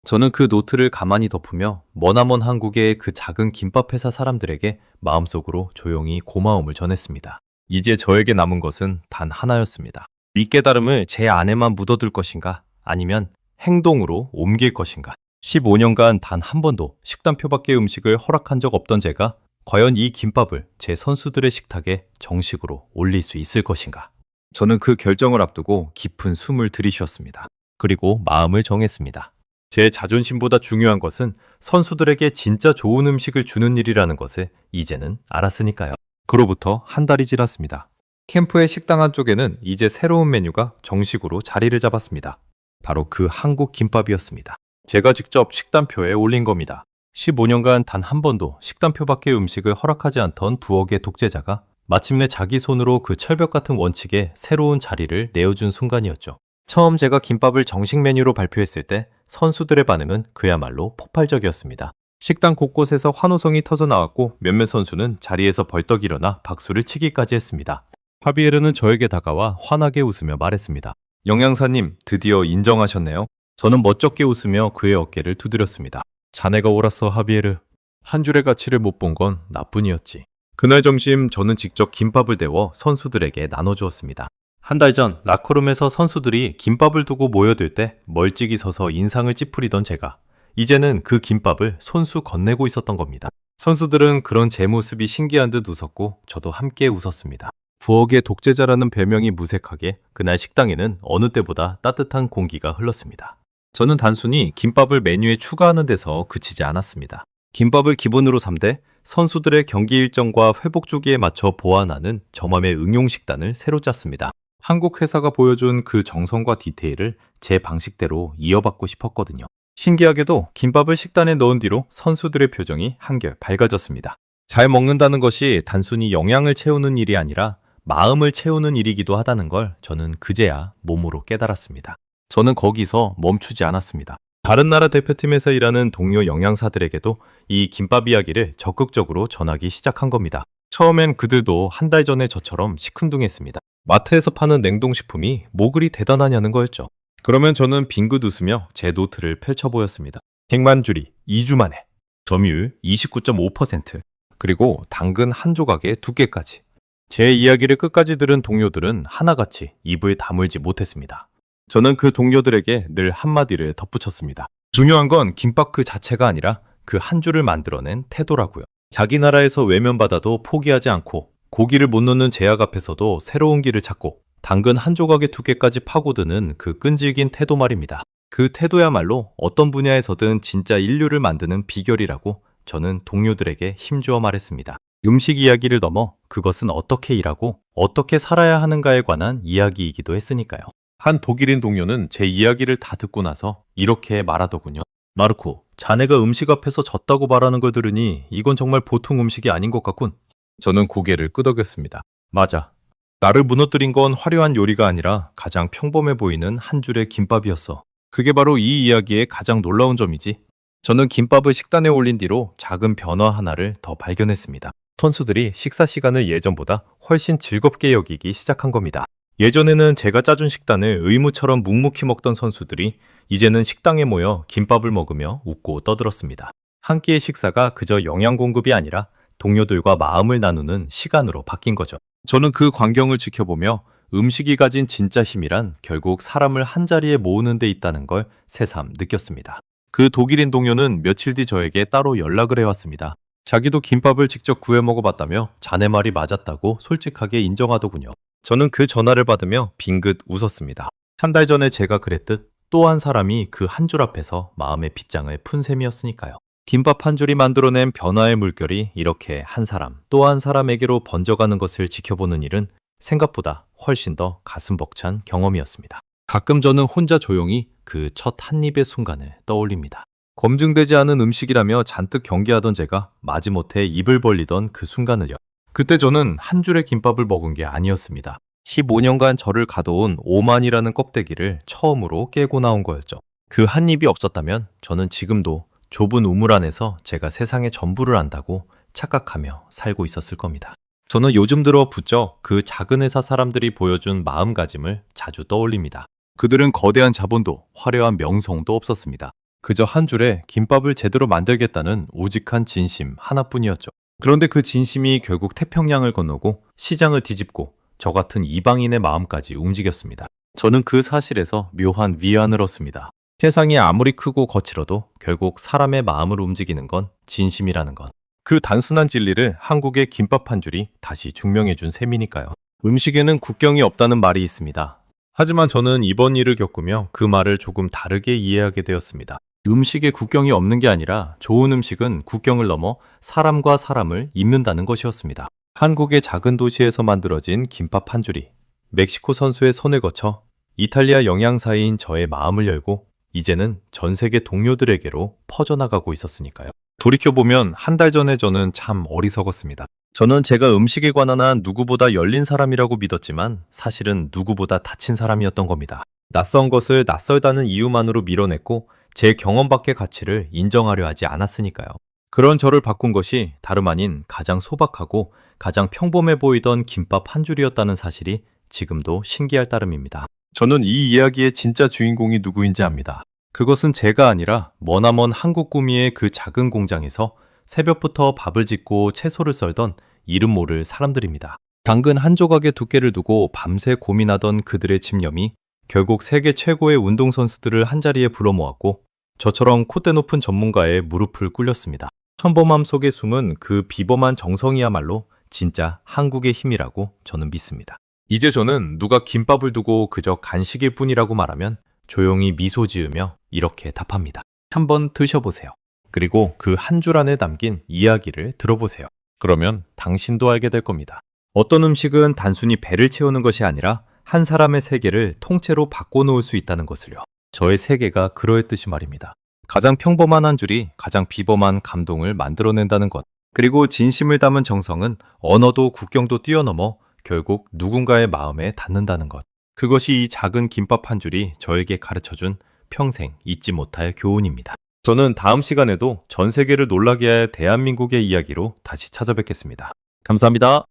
저는 그 노트를 가만히 덮으며 머나먼 한국의 그 작은 김밥 회사 사람들에게 마음속으로 조용히 고마움을 전했습니다. 이제 저에게 남은 것은 단 하나였습니다. 이 깨달음을 제 안에만 묻어둘 것인가, 아니면 행동으로 옮길 것인가. 15년간 단 한 번도 식단표 밖의 음식을 허락한 적 없던 제가 과연 이 김밥을 제 선수들의 식탁에 정식으로 올릴 수 있을 것인가. 저는 그 결정을 앞두고 깊은 숨을 들이쉬었습니다. 그리고 마음을 정했습니다. 제 자존심보다 중요한 것은 선수들에게 진짜 좋은 음식을 주는 일이라는 것을 이제는 알았으니까요. 그로부터 한 달이 지났습니다. 캠프의 식당 한쪽에는 이제 새로운 메뉴가 정식으로 자리를 잡았습니다. 바로 그 한국 김밥이었습니다. 제가 직접 식단표에 올린 겁니다. 15년간 단 한 번도 식단표 밖의 음식을 허락하지 않던 부엌의 독재자가 마침내 자기 손으로 그 철벽 같은 원칙에 새로운 자리를 내어준 순간이었죠. 처음 제가 김밥을 정식 메뉴로 발표했을 때 선수들의 반응은 그야말로 폭발적이었습니다. 식당 곳곳에서 환호성이 터져 나왔고 몇몇 선수는 자리에서 벌떡 일어나 박수를 치기까지 했습니다. 하비에르는 저에게 다가와 환하게 웃으며 말했습니다. 영양사님, 드디어 인정하셨네요. 저는 멋쩍게 웃으며 그의 어깨를 두드렸습니다. 자네가 옳았어, 하비에르. 한 줄의 가치를 못 본 건 나뿐이었지. 그날 점심 저는 직접 김밥을 데워 선수들에게 나눠주었습니다. 한 달 전 라커룸에서 선수들이 김밥을 두고 모여들 때 멀찍이 서서 인상을 찌푸리던 제가 이제는 그 김밥을 손수 건네고 있었던 겁니다. 선수들은 그런 제 모습이 신기한 듯 웃었고 저도 함께 웃었습니다. 부엌의 독재자라는 별명이 무색하게 그날 식당에는 어느 때보다 따뜻한 공기가 흘렀습니다. 저는 단순히 김밥을 메뉴에 추가하는 데서 그치지 않았습니다. 김밥을 기본으로 삼되 선수들의 경기 일정과 회복 주기에 맞춰 보완하는 저맘의 응용 식단을 새로 짰습니다. 한국 회사가 보여준 그 정성과 디테일을 제 방식대로 이어받고 싶었거든요. 신기하게도 김밥을 식단에 넣은 뒤로 선수들의 표정이 한결 밝아졌습니다. 잘 먹는다는 것이 단순히 영양을 채우는 일이 아니라 마음을 채우는 일이기도 하다는 걸 저는 그제야 몸으로 깨달았습니다. 저는 거기서 멈추지 않았습니다. 다른 나라 대표팀에서 일하는 동료 영양사들에게도 이 김밥 이야기를 적극적으로 전하기 시작한 겁니다. 처음엔 그들도 한 달 전에 저처럼 시큰둥했습니다. 마트에서 파는 냉동식품이 뭐 그리 대단하냐는 거였죠. 그러면 저는 빙긋 웃으며 제 노트를 펼쳐 보였습니다. 100만 줄이 2주 만에, 점유율 29.5%, 그리고 당근 한 조각에 2개까지. 제 이야기를 끝까지 들은 동료들은 하나같이 입을 다물지 못했습니다. 저는 그 동료들에게 늘 한마디를 덧붙였습니다. 중요한 건 김밥 그 자체가 아니라 그 한 줄을 만들어낸 태도라고요. 자기 나라에서 외면받아도 포기하지 않고 고기를 못 넣는 제약 앞에서도 새로운 길을 찾고 당근 한 조각에 2개까지 파고드는 그 끈질긴 태도 말입니다. 그 태도야말로 어떤 분야에서든 진짜 인류를 만드는 비결이라고 저는 동료들에게 힘주어 말했습니다. 음식 이야기를 넘어 그것은 어떻게 일하고 어떻게 살아야 하는가에 관한 이야기이기도 했으니까요. 한 독일인 동료는 제 이야기를 다 듣고 나서 이렇게 말하더군요. 마르코, 자네가 음식 앞에서 졌다고 말하는 걸 들으니 이건 정말 보통 음식이 아닌 것 같군. 저는 고개를 끄덕였습니다. 맞아. 나를 무너뜨린 건 화려한 요리가 아니라 가장 평범해 보이는 한 줄의 김밥이었어. 그게 바로 이 이야기의 가장 놀라운 점이지. 저는 김밥을 식단에 올린 뒤로 작은 변화 하나를 더 발견했습니다. 선수들이 식사 시간을 예전보다 훨씬 즐겁게 여기기 시작한 겁니다. 예전에는 제가 짜준 식단을 의무처럼 묵묵히 먹던 선수들이 이제는 식당에 모여 김밥을 먹으며 웃고 떠들었습니다. 한 끼의 식사가 그저 영양 공급이 아니라 동료들과 마음을 나누는 시간으로 바뀐 거죠. 저는 그 광경을 지켜보며 음식이 가진 진짜 힘이란 결국 사람을 한자리에 모으는 데 있다는 걸 새삼 느꼈습니다. 그 독일인 동료는 며칠 뒤 저에게 따로 연락을 해왔습니다. 자기도 김밥을 직접 구해 먹어봤다며 자네 말이 맞았다고 솔직하게 인정하더군요. 저는 그 전화를 받으며 빙긋 웃었습니다. 한 달 전에 제가 그랬듯 또 한 사람이 그 한 줄 앞에서 마음의 빗장을 푼 셈이었으니까요. 김밥 한 줄이 만들어낸 변화의 물결이 이렇게 한 사람 또 한 사람에게로 번져가는 것을 지켜보는 일은 생각보다 훨씬 더 가슴 벅찬 경험이었습니다. 가끔 저는 혼자 조용히 그 첫 한 입의 순간을 떠올립니다. 검증되지 않은 음식이라며 잔뜩 경계하던 제가 마지못해 입을 벌리던 그 순간을요. 그때 저는 한 줄의 김밥을 먹은 게 아니었습니다. 15년간 저를 가둬온 오만이라는 껍데기를 처음으로 깨고 나온 거였죠. 그 한 입이 없었다면 저는 지금도 좁은 우물 안에서 제가 세상의 전부를 안다고 착각하며 살고 있었을 겁니다. 저는 요즘 들어 부쩍 그 작은 회사 사람들이 보여준 마음가짐을 자주 떠올립니다. 그들은 거대한 자본도 화려한 명성도 없었습니다. 그저 한 줄에 김밥을 제대로 만들겠다는 우직한 진심 하나뿐이었죠. 그런데 그 진심이 결국 태평양을 건너고 시장을 뒤집고 저 같은 이방인의 마음까지 움직였습니다. 저는 그 사실에서 묘한 위안을 얻습니다. 세상이 아무리 크고 거칠어도 결국 사람의 마음을 움직이는 건 진심이라는 것. 그 단순한 진리를 한국의 김밥 한 줄이 다시 증명해 준 셈이니까요. 음식에는 국경이 없다는 말이 있습니다. 하지만 저는 이번 일을 겪으며 그 말을 조금 다르게 이해하게 되었습니다. 음식에 국경이 없는 게 아니라 좋은 음식은 국경을 넘어 사람과 사람을 잇는다는 것이었습니다. 한국의 작은 도시에서 만들어진 김밥 한 줄이 멕시코 선수의 손을 거쳐 이탈리아 영양사인 저의 마음을 열고 이제는 전 세계 동료들에게로 퍼져나가고 있었으니까요. 돌이켜보면 한 달 전에 저는 참 어리석었습니다. 저는 제가 음식에 관한 한 누구보다 열린 사람이라고 믿었지만 사실은 누구보다 닫힌 사람이었던 겁니다. 낯선 것을 낯설다는 이유만으로 밀어냈고 제 경험밖의 가치를 인정하려 하지 않았으니까요. 그런 저를 바꾼 것이 다름 아닌 가장 소박하고 가장 평범해 보이던 김밥 한 줄이었다는 사실이 지금도 신기할 따름입니다. 저는 이 이야기의 진짜 주인공이 누구인지 압니다. 그것은 제가 아니라 머나먼 한국 구미의 그 작은 공장에서 새벽부터 밥을 짓고 채소를 썰던 이름 모를 사람들입니다. 당근 한 조각의 두께를 두고 밤새 고민하던 그들의 집념이 결국 세계 최고의 운동선수들을 한자리에 불러 모았고 저처럼 콧대 높은 전문가의 무릎을 꿇렸습니다. 평범함 속에 숨은 그 비범한 정성이야말로 진짜 한국의 힘이라고 저는 믿습니다. 이제 저는 누가 김밥을 두고 그저 간식일 뿐이라고 말하면 조용히 미소 지으며 이렇게 답합니다. 한번 드셔보세요. 그리고 그 한 줄 안에 담긴 이야기를 들어보세요. 그러면 당신도 알게 될 겁니다. 어떤 음식은 단순히 배를 채우는 것이 아니라 한 사람의 세계를 통째로 바꿔놓을 수 있다는 것을요. 저의 세계가 그러했듯이 말입니다. 가장 평범한 한 줄이 가장 비범한 감동을 만들어낸다는 것. 그리고 진심을 담은 정성은 언어도 국경도 뛰어넘어 결국 누군가의 마음에 닿는다는 것. 그것이 이 작은 김밥 한 줄이 저에게 가르쳐준 평생 잊지 못할 교훈입니다. 저는 다음 시간에도 전 세계를 놀라게 할 대한민국의 이야기로 다시 찾아뵙겠습니다. 감사합니다.